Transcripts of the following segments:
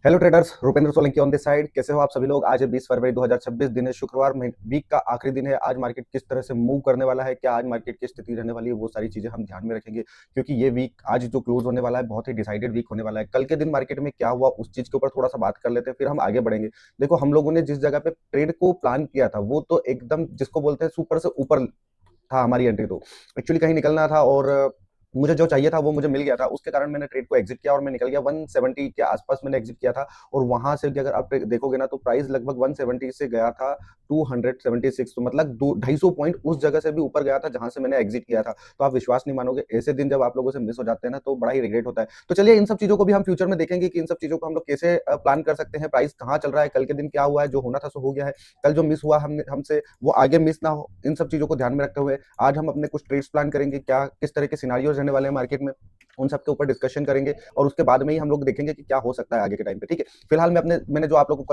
Hello traders, Rupendra Solanki on this side. कैसे हो आप सभी लोग। आज है 20 फरवरी 2026, दिन है शुक्रवार, वीक का आखिरी दिन है। आज मार्केट किस तरह से मूव करने वाला है, क्या आज मार्केट की स्थिति रहने वाली है, वो सारी चीजें हम ध्यान में रखेंगे, क्योंकि ये वीक आज जो क्लोज होने वाला है बहुत ही डिसाइडेड वीक होने वाला है। कल के दिन मार्केट में क्या हुआ उस चीज के ऊपर थोड़ा सा बात कर लेते हैं, फिर हम आगे बढ़ेंगे। देखो, हम लोगों ने जिस जगह पे ट्रेड को प्लान किया था वो तो एकदम जिसको बोलते हैं सुपर से ऊपर था। हमारी एंट्री तो एक्चुअली कहीं निकलना था और मुझे जो चाहिए था वो मुझे मिल गया था। उसके कारण मैंने ट्रेड को एग्जिट किया और मैं निकल गया 170 के आसपास मैंने एग्जिट किया था। और वहां से भी अगर आप देखोगे ना तो प्राइस लगभग 170 से गया था 276, तो मतलब 250 पॉइंट उस जगह से भी ऊपर गया था जहां से मैंने एग्जिट किया था। तो आप विश्वास नहीं मानोगे, ऐसे दिन जब आप लोगों से मिस हो जाते हैं ना तो बड़ा ही रिग्रेट होता है। तो चलिए इन सब चीजों को भी हम फ्यूचर में देखेंगे कि इन सब चीजों को हम लोग कैसे प्लान कर सकते हैं। प्राइस कहाँ चल रहा है, कल के दिन क्या हुआ है, जो होना था सो हो गया है। कल जो मिस हुआ हमसे वो आगे मिस ना हो, इन सब चीजों को ध्यान में रखते हुए आज हम अपने कुछ ट्रेड्स प्लान करेंगे। क्या किस तरह के सिनारियोज रहने वाले हैं मार्केट में, उन सब के ऊपर डिस्कशन करेंगे और उसके बाद में ही हम लोग देखेंगे कि क्या हो सकता है आगे के टाइम पे। ठीक है, फिलहाल मैंने जो आप लोगों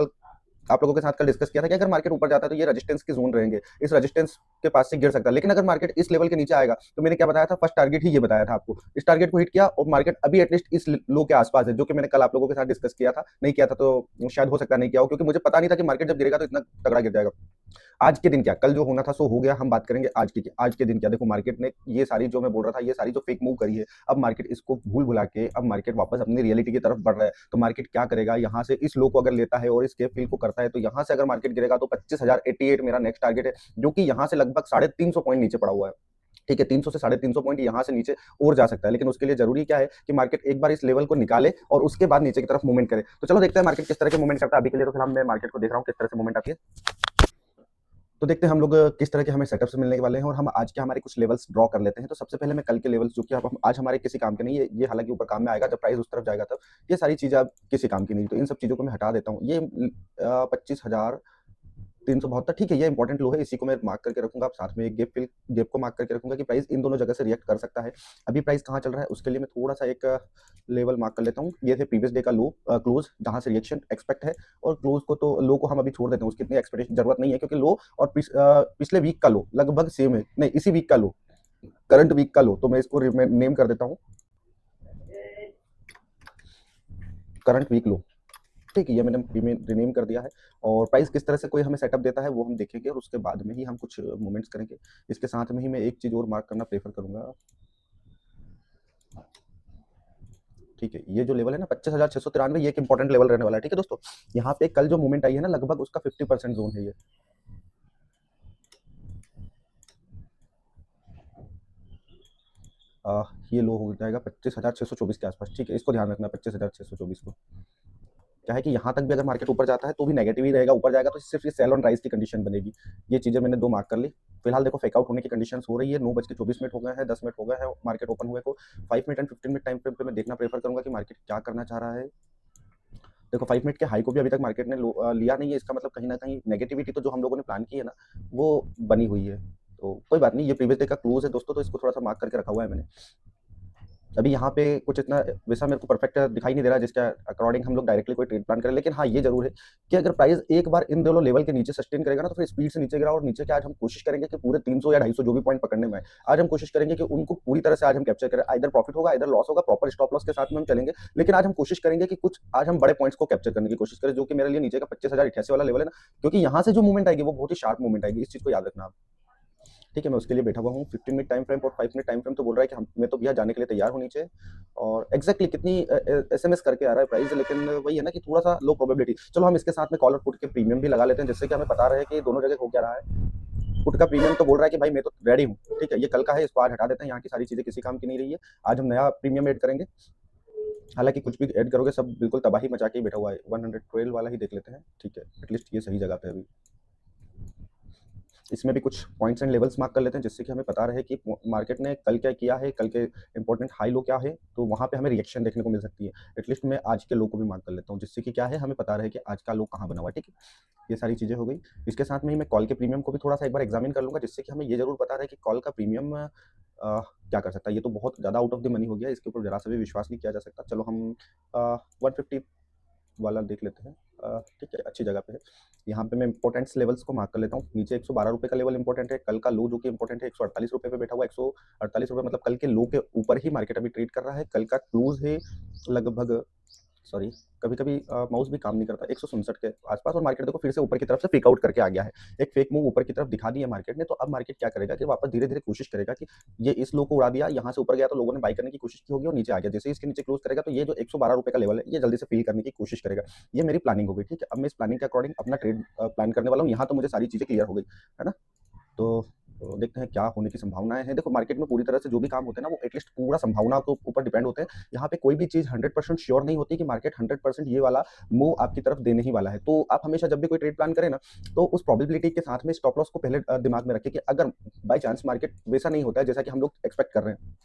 के साथ कल डिस्कस किया था कि अगर मार्केट ऊपर जाता है तो ये रेजिस्टेंस की जोन रहेंगे, इस रेजिस्टेंस के पास से गिर सकता है। लेकिन अगर मार्केट इस लेवल के नीचे आएगा तो मैंने क्या बताया था, फर्स्ट टारगेट ही ये बताया था आपको। इस टारगेट को हिट किया और मार्केट अभी एटलीस्ट इस लो के आसपास है, जो कि मैंने कल आप लोगों के साथ डिस्कस किया था। नहीं किया था तो शायद हो सकता नहीं किया हो, क्योंकि मुझे पता नहीं था कि मार्केट जब गिरेगा तो इतना तगड़ा गिर जाएगा। आज के दिन क्या, कल जो होना था सो हो गया। हम बात करेंगे आज के दिन क्या। देखो, मार्केट ने ये सारी जो मैं बोल रहा था, ये सारी जो फेक मूव करी है, अब मार्केट इसको भूल भुला के अब मार्केट वापस अपनी रियलिटी की तरफ बढ़ रहा है। तो मार्केट क्या करेगा, यहाँ से इस लो को अगर लेता है और इस केप फिल को करता है तो यहाँ से अगर मार्केट गिरेगा तो 25,088 मेरा नेक्स्ट टारगेट है, जो कि यहाँ से लगभग 350 पॉइंट नीचे पड़ा हुआ है। ठीक है, 300 से 350 पॉइंट यहाँ से नीचे और जा सकता है, लेकिन उसके लिए जरूरी क्या है कि मार्केट एक बार इस लेवल को निकाले और उसके बाद नीचे की तरफ मूवमेंट करे। तो चलो देखते हैं मार्केट किस तरह के मूवमेंट करता है। अभी के लिए तो फिलहाल मैं मार्केट को देख रहा हूँ किस तरह से मूवमेंट आती है। तो देखते हैं हम लोग किस तरह के हमें सेटअप से मिलने वाले हैं और हम आज के हमारे कुछ लेवल्स ड्रॉ कर लेते हैं। तो सबसे पहले मैं कल के लेवल्स जो कि अब हम आज हमारे किसी काम के नहीं है, ये हालांकि ऊपर काम में आएगा जब प्राइस उस तरफ जाएगा तब। ये सारी चीजें अब किसी काम की नहीं, तो इन सब चीजों को मैं हटा देता हूँ। ये 25,372, ठीक है, ये इंपॉर्टेंट लो है, इसी को मैं मार्क करके रखूंगा। अब साथ में एक गेप को मार्क करके रखूंगा कि प्राइस इन दोनों जगह से रिएक्ट कर सकता है। अभी प्राइस कहाँ चल रहा है उसके लिए मैं थोड़ा सा एक लेवल मार्क कर लेता हूँ। ये थे प्रीवियस डे का लो क्लोज, जहां से रिएक्शन एक्सपेक्ट है। और क्लोज को तो लो को हम अभी छोड़ देते हैं, उसकी इतनी एक्सपेक्टेशन जरूरत नहीं है, क्योंकि लो और पिछले वीक का लो लगभग सेम है। नहीं, इसी वीक का लो, करंट वीक का लो, तो मैं इसको नेम कर देता हूँ करंट वीक लो। ठीक है, ये मैंने रिनेम कर दिया है। और प्राइस किस तरह से कोई हमें सेटअप देता है वो हम देखेंगे और उसके बाद में ही हम कुछ मूवमेंट्स करेंगे। इसके साथ में ही मैं एक चीज और मार्क करना प्रेफर करूंगा। ठीक है, ये जो लेवल है ना 25,693, ये एक इंपॉर्टेंट लेवल रहने वाला है। ठीक है दोस्तों, यहाँ पे कल जो मूवमेंट आई है ना लगभग उसका 50% जोन है ये। ये लो हो जाएगा 25,624 के आसपास। ठीक है, इसको ध्यान रखना 25,624 को। क्या है कि यहाँ तक भी अगर मार्केट ऊपर जाता है तो भी नेगेटिव ही रहेगा, ऊपर जाएगा तो सिर्फ ये सेल ऑन राइज की कंडीशन बनेगी। ये चीजें मैंने दो मार्क कर ली। फिलहाल देखो फेकआउट होने की कंडीशन हो रही है। 9:24 हो गए हैं, 10 मिनट हो गए हैं मार्केट ओपन हुए को। 5 minute and 15 minute time frame पे मैं देखना प्रेफर करूंगा कि मार्केट क्या करना चाह रहा है। देखो, 5 मिनट के हाई को भी अभी तक मार्केट ने लिया नहीं है, इसका मतलब कहीं ना कहीं नेगेटिविटी तो जो हम लोगों ने प्लान की है ना वो बनी हुई है। तो कोई बात नहीं, ये प्रीवियस डे का क्लोज है दोस्तों, तो इसको थोड़ा सा मार्क करके रखा हुआ है मैंने। अभी यहाँ पे कुछ इतना वैसा मेरे को परफेक्ट दिखाई नहीं दे रहा जिसके अकॉर्डिंग हम लोग डायरेक्टली कोई ट्रेड प्लान करें। लेकिन हाँ, ये जरूर है कि अगर प्राइस एक बार इन दोनों लेवल के नीचे सस्टेन करेगा ना तो फिर स्पीड से नीचे गिरा और नीचे के आज हम कोशिश करेंगे कि पूरे 300 या 250 जो भी पॉइंट पकड़ने में आज हम कोशिश करेंगे कि उनको पूरी तरह से आज हम कैप्चर करें। इधर प्रॉफिट होगा इधर लॉस होगा, प्रॉपर स्टॉप लॉस के साथ में हम चलेंगे। लेकिन आज हम कोशिश करेंगे कि कुछ आज हम बड़े पॉइंट्स को कैप्चर करने की कोशिश करें, जो कि मेरे लिए नीचे का 25,088 वाला लेवल है ना, क्योंकि यहाँ से जो मूवमेंट आएगी वो बहुत ही शार्प मूवमेंट आएगी, इस चीज को याद रखना आप। ठीक है, मैं उसके लिए बैठा हुआ हूँ। 15 मिनट टाइम फ्रेम और 5 मिनट टाइम फ्रेम तो बोल रहा है कि हम मैं तो भैया जाने के लिए तैयार हूँ नीचे। और एग्जैक्टली कितनी एसएमएस करके आ रहा है प्राइस, लेकिन वही है ना कि थोड़ा सा लो प्रोबेबिलिटी। चलो हम इसके साथ में कॉलर पुट के प्रीमियम भी लगा लेते हैं, जिससे कि हमें पता रहे कि दोनों जगह हो क्या रहा है। पुट का प्रीमियम तो बोल रहा है कि भाई मैं तो रेडी हूँ। ठीक है, ये कल का है, इसको आज हटा देते हैं, यहाँ की सारी चीजें किसी काम की नहीं रही है। आज हम नया प्रीमियम ऐड करेंगे। हालांकि कुछ भी ऐड करोगे सब बिल्कुल तबाही मचा के ही बैठा हुआ है। 112 वाला ही देख लेते हैं। ठीक है, एटलीस्ट ये सही जगह पे अभी। इसमें भी कुछ पॉइंट्स एंड लेवल्स मार्क कर लेते हैं, जिससे कि हमें पता रहे कि मार्केट ने कल क्या किया है, कल के इंपॉर्टेंट हाई लो क्या है, तो वहां पे हमें रिएक्शन देखने को मिल सकती है। एटलीस्ट मैं आज के लो को भी मार्क कर लेता हूँ, जिससे कि क्या है हमें पता रहे कि आज का लो कहाँ बना हुआ है। ठीक है, ये सारी चीजें हो गई। इसके साथ में ही मैं कॉल के प्रीमियम को भी थोड़ा सा एक बार एग्जामिन कर लूंगा, जिससे कि हमें ये जरूर पता रहे कि कॉल का प्रीमियम क्या कर सकता है। ये तो बहुत ज्यादा आउट ऑफ द मनी हो गया, इसके ऊपर जरा सा भी विश्वास नहीं किया जा सकता। चलो हम 150 वाला देख लेते हैं। ठीक है, अच्छी जगह पे है। यहाँ पे मैं इंपॉर्टेंट्स लेवल्स को मार्क कर लेता हूँ। नीचे 112 रुपए का लेवल इंपॉर्टेंट है। कल का लो जो कि इंपॉर्टेंट है 148 रुपए पे बैठा हुआ। 148 रुपए मतलब कल के लो के ऊपर ही मार्केट अभी ट्रेड कर रहा है। कल का क्लोज है लगभग सॉरी, कभी-कभी माउस भी काम नहीं करता 167 के आसपास और मार्केट देखो फिर से ऊपर की तरफ से फेक आउट करके आ गया है। एक फेक मूव ऊपर की तरफ दिखा दी है मार्केट ने, तो अब मार्केट क्या करेगा कि वापस धीरे-धीरे कोशिश करेगा कि ये इस लो को उड़ा दिया, यहाँ से ऊपर गया तो लोगों ने बाय करने की कोशिश की होगी और नीचे आ गया। जैसे ही इसके नीचे क्लोज़ करेगा तो ये जो ₹112 का लेवल है, ये जल्दी से फ़िल करने की कोशिश करेगा। ये मेरी प्लानिंग हो गई, ठीक है? अब मैं इस प्लानिंग के अकॉर्डिंग अपना ट्रेड प्लान करने वाला हूँ। यहाँ तो मुझे सारी चीज़ें क्लियर हो गई, है ना? तो देखते हैं क्या होने की संभावनाएँ हैं। देखो मार्केट में पूरी तरह से जो भी काम होते हैं ना, वो एटलीस्ट पूरा संभावना के ऊपर डिपेंड होते हैं। यहाँ पे कोई भी चीज़ 100% श्योर नहीं होती कि मार्केट 100% ये वाला मूव आपकी तरफ देने ही वाला है। तो आप हमेशा जब भी कोई ट्रेड प्लान करें ना, तो उस प्रोबेबिलिटी के साथ में स्टॉप लॉस को पहले दिमाग में रखें कि अगर बाय चांस मार्केट वैसा नहीं होता है जैसा कि हम लोग एक्सपेक्ट कर रहे हैं,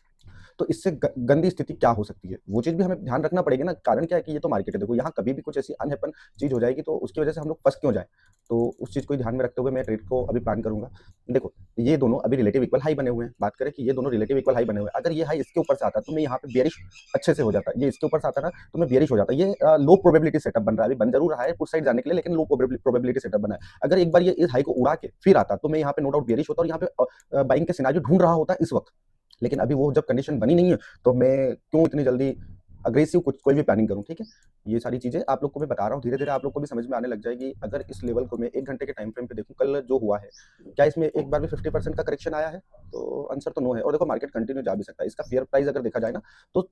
तो इससे गंदी स्थिति क्या हो सकती है, वो चीज़ भी हमें ध्यान रखना पड़ेगी ना। कारण क्या है कि ये तो मार्केट है, देखो यहाँ कभी भी कुछ ऐसी अनहैपन चीज़ हो जाएगी तो उसकी वजह से हम लोग फँस क्यों जाएँ? तो उस चीज़ को ध्यान में रखते हुए मैं ट्रेड को अभी प्लान करूँगा। देखो, ये दोनों अभी रिलेटिव इक्वल हाई बने हुए हैं, बात करें कि ये दोनों रिलेटिव इक्वल हाई बने हुए हैं। अगर ये हाई इसके ऊपर से आता तो मैं यहाँ पे बेयरिश अच्छे से हो जाता, ये इसके ऊपर से आता ना तो मैं बेयरिश हो जाता। ये लो प्रोबेबिलिटी सेटअप बन रहा है, अभी बन ज़रूर रहा है पुट साइड जाने के लिए, लेकिन लो प्रोबेबिलिटी सेटअप बना है। अगर एक बार ये इस हाई को उड़ा के फिर आता तो मैं यहाँ पे नो डाउट बेयरिश होता और यहाँ पे बाइंग के सिनेरियो ढूँढ रहा होता इस वक़्त। लेकिन अभी वो जब कंडीशन बनी नहीं है, तो मैं क्यों इतनी जल्दी अग्रेसिव कुछ कोई भी प्लानिंग करूँ, ठीक है? ये सारी चीज़ें आप लोग को मैं बता रहा हूँ, धीरे-धीरे आप लोग को भी समझ में आने लग जाएगी। अगर इस लेवल को मैं 1 घंटे के टाइम फ्रेम पे देखूँ, कल जो हुआ है, क्या इसमें एक बार भी 50% का करेक्शन आया है? तो आंसर तो नो है और देखो मार्केट कंटिन्यू जा भी सकता है। इसका फेयर प्राइस अगर देखा जाए ना, तो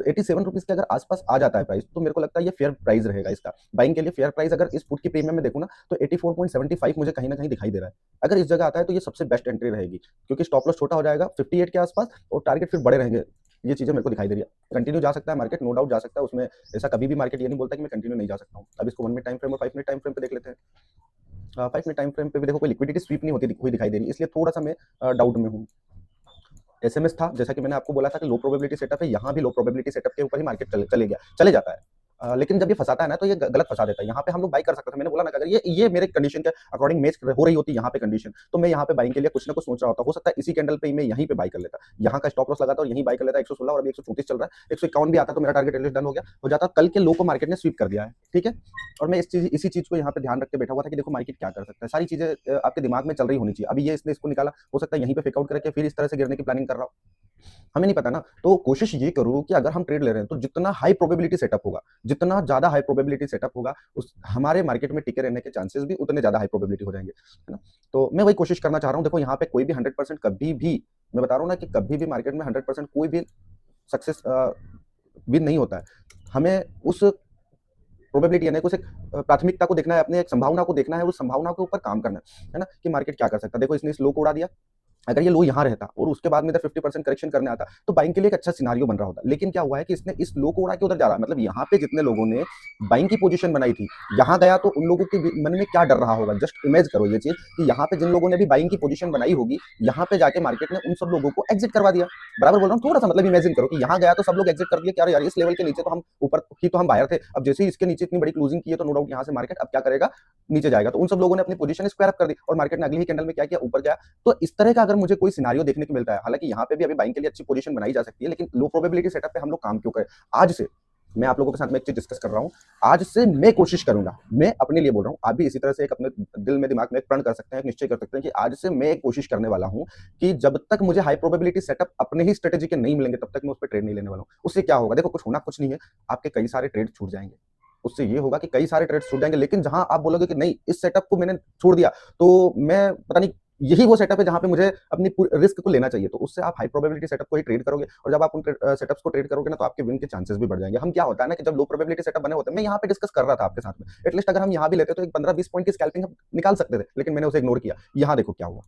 ₹87 के अगर आस-पास आ जाता है प्राइस, तो मेरे को लगता है ये फेयर प्राइस रहेगा इसका। बाइंग के लिए फेयर प्राइस अगर इस पुट की प्रीमियम में देखूँ ना, तो 84.75 मुझे कहीं न कहीं दिखाई दे रहा है। अगर इस जगह आता है, तो ये सबसे बेस्ट एंट्री रहेगी, क्योंकि स्टॉप लॉस छोटा हो जाएगा 58 के आसपास और टारगेट फिर बड़े रहेंगे। ये चीज़ें मेरे को दिखाई दे रही है। कंटिन्यू जा सकता है मार्केट, नो डाउट जा सकता है, उसमें ऐसा कभी भी मार्केट ये नहीं बोलता कि मैं कंटिन्यू नहीं जा सकता हूँ। अब इसको 1 मिनट टाइम फ्रेम और 5 मिनट टाइम फ्रेम पे देख लेते हैं। 5 मिनट टाइम फ्रेम पे भी देखो कोई लिक्विडिटी स्वीप नहीं होती हुई दिखाई दे रही है, इसलिए थोड़ा-सा मैं डाउट में हूँ। एसएमएस था, जैसा कि मैंने आपको बोला था कि लो प्रोबेबिलिटी सेटअप है, यहाँ भी लो प्रोबेबिलिटी सेटअप के ऊपर ही मार्केट चले जाता है। लेकिन जब ये फँसाता है ना, तो ये गलत फँसा देता है। यहाँ पे हम लोग बाय कर सकते थे। मैंने बोला ना कि अगर ये मेरे कंडीशन के अकॉर्डिंग मैच हो रही होती यहाँ पे कंडीशन, तो मैं यहाँ पे बाइंग के लिए कुछ ना कुछ सोच रहा होता। हो सकता है इसी कैंडल पे ही मैं यहीं पे बाय कर लेता। यहाँ का स्टॉप लॉस लगाता और यहीं बाय कर लेता 116 और अभी 134 चल रहा है। 151 भी आता तो मेरा टारगेट एटलीस्ट डन हो जाता। कल के लो को मार्केट ने स्वीप कर दिया है, ठीक है? और मैं इसी चीज़ को यहाँ पे ध्यान रख के बैठा हुआ था कि देखो मार्केट क्या कर सकता है। सारी चीज़ें आपके दिमाग में चल रही होनी चाहिए। अभी ये इसने इसको निकाला, हो सकता है यहीं पे फेक आउट करके फिर इस तरह से गिरने की प्लानिंग कर रहा हो। हमें नहीं पता ना, तो कोशिश ये करो कि अगर हम ट्रेड ले रहे हैं, तो जितना हाई प्रोबेबिलिटी सेटअप होगा, जितना ज़्यादा हाई प्रोबेबिलिटी सेटअप होगा, उस हमारे मार्केट में टिके रहने के चांसेस भी उतने ज़्यादा हाई प्रोबेबिलिटी हो जाएँगे, है ना? तो मैं वही कोशिश करना चाह रहा हूँ। देखो यहाँ पे कोई भी 100% कभी भी, मैं बता रहा हूँ ना कि कभी भी मार्केट में 100% कोई भी सक्सेस विन नहीं होता है। हमें उस प्रोबेबिलिटी यानी कि उस एक प्राथमिकता को देखना है, अपने एक संभावना को देखना है, उस संभावना के ऊपर काम करना है ना? कि मार्केट क्या कर सकता है। देखो इसने इस लो को उड़ा दिया, अगर ये लो यहाँ रहता और उसके बाद में इधर 50% करेक्शन करने आता, तो बाइंग के लिए एक अच्छा सिनेरियो बन रहा होता। लेकिन क्या हुआ है कि इसने इस लो को उड़ा के उधर जा रहा है। मतलब यहाँ पे जितने लोगों ने बाइंग की पोजीशन बनाई थी, यहाँ गया तो उन लोगों के मन में क्या डर रहा होगा। जस्ट इमेज करो ये चीज़ कि यहाँ पे जिन लोगों ने भी बाइंग की पोजीशन बनाई होगी, यहाँ पे जाके मार्केट ने उन सब लोगों को एग्जिट करवा दिया। बराबर बोल रहा हूँ? थोड़ा-सा मतलब इमेजिन करो कि यहाँ गया तो सब लोग एग्जिट कर दिए कि अरे यार, इस लेवल के नीचे तो हम ऊपर ही तो हम बायर थे। अब जैसे ही इसके नीचे इतनी बड़ी क्लोजिंग की है, तो नो डाउट यहाँ से मार्केट अब क्या करेगा, नीचे जाएगा। तो उन सब लोगों ने अपनी पोजीशन स्क्वायर अप कर दी और मार्केट ने अगली ही कैंडल में क्या किया, ऊपर गया। तो इस तरह का अगर मुझे कोई सिनेरियो देखने को मिलता है, हालांकि यहाँ पे भी अभी बाइंग के लिए अच्छी पोजीशन बनाई जा सकती है, लेकिन लो प्रोबेबिलिटी सेटअप पे हम लोग काम क्यों करें। आज से मैं आप लोगों के साथ में एक चीज डिस्कस कर रहा हूँ। आज से मैं कोशिश करूंगा, मैं अपने लिए बोल रहा हूँ, आप भी इसी तरह से एक अपने दिल में दिमाग में एक प्रण कर सकते हैं, एक निश्चय कर सकते हैं कि आज से मैं एक कोशिश करने वाला हूँ कि जब तक मुझे हाई प्रोबेबिलिटी सेटअप अपने ही स्ट्रेटेजी के नहीं मिलेंगे, तब तक मैं उस पर ट्रेड नहीं लेने वाला हूँ। उससे क्या होगा, देखो कुछ होना कुछ नहीं है, आपके कई सारे ट्रेड छूट जाएंगे। उससे ये होगा कि कई सारे ट्रेड छूट जाएंगे, लेकिन जहां आप बोलोगे कि नहीं, इस सेटअप को मैंने छोड़ दिया, तो मैं पता नहीं, यही वो सेटअप है जहां पे मुझे अपनी रिस्क को लेना चाहिए। तो उससे आप हाई प्रोबेबिलिटी सेटअप को ही ट्रेड करोगे और जब आप उन सेटअप्स को ट्रेड करोगे ना, तो आपके विन के चांसेस भी बढ़ जाएंगे। हम क्या होता है ना कि जब लो प्रोबेबिलिटी सेटअप बने होते हैं, मैं यहाँ पे डिस्कस कर रहा था आपके साथ में, एटलीस्ट अगर हम यहाँ भी लेते तो एक 15-20 पॉइंट की स्कैल्पिंग हम निकाल सकते थे, लेकिन मैंने उसे इग्नोर किया। यहाँ देखो क्या हुआ,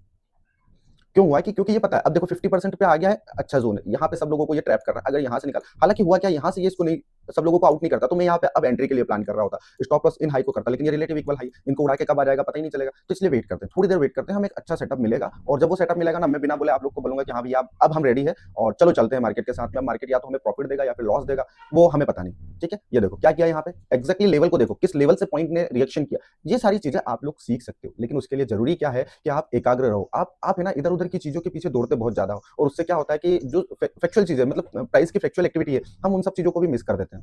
क्यों हुआ कि क्योंकि ये पता है अब देखो 50% पे आ गया है, अच्छा जोन है, यहाँ पे सब लोगों को ये ट्रैप कर रहा है। अगर यहाँ से निकाल, हालांकि हुआ क्या, यहाँ से ये इसको नहीं, सब लोगों को आउट नहीं करता, तो मैं यहाँ पे अब एंट्री के लिए प्लान कर रहा होता, स्टॉप लॉस इन हाई को करता, लेकिन ये रिलेटिव इक्वल हाई, इनको उड़ा के कब आ जाएगा पता ही नहीं चलेगा। तो इसलिए वेट करते हैं, थोड़ी देर वेट करते हैं, हमें एक अच्छा सेटअप मिलेगा और जब वो सेटअप मिलेगा ना, मैं बिना बोले आप लोग को बोलूंगा कि हाँ भैया अब हम रेडी है और चलो चलते हैं मार्केट के साथ में। मार्केट या तो हमें प्रॉफिट देगा या फिर लॉस देगा, वो हमें पता नहीं। ठीक है, ये देखो क्या किया यहाँ पे, एक्जैक्टली लेवल को देखो, किस लेवल से पॉइंट ने रिएक्शन किया। ये सारी चीजें आप लोग सीख सकते हो, लेकिन उसके लिए जरूरी क्या है कि आप एकाग्र रहो। आप है ना इधर उधर की चीजों के पीछे दौड़ते बहुत ज्यादा हो, और उससे क्या होता है कि जो फैक्चुअल चीजें, मतलब प्राइस की फैक्चुअल एक्टिविटी है, हम उन सब चीजों को भी मिस कर देते हैं।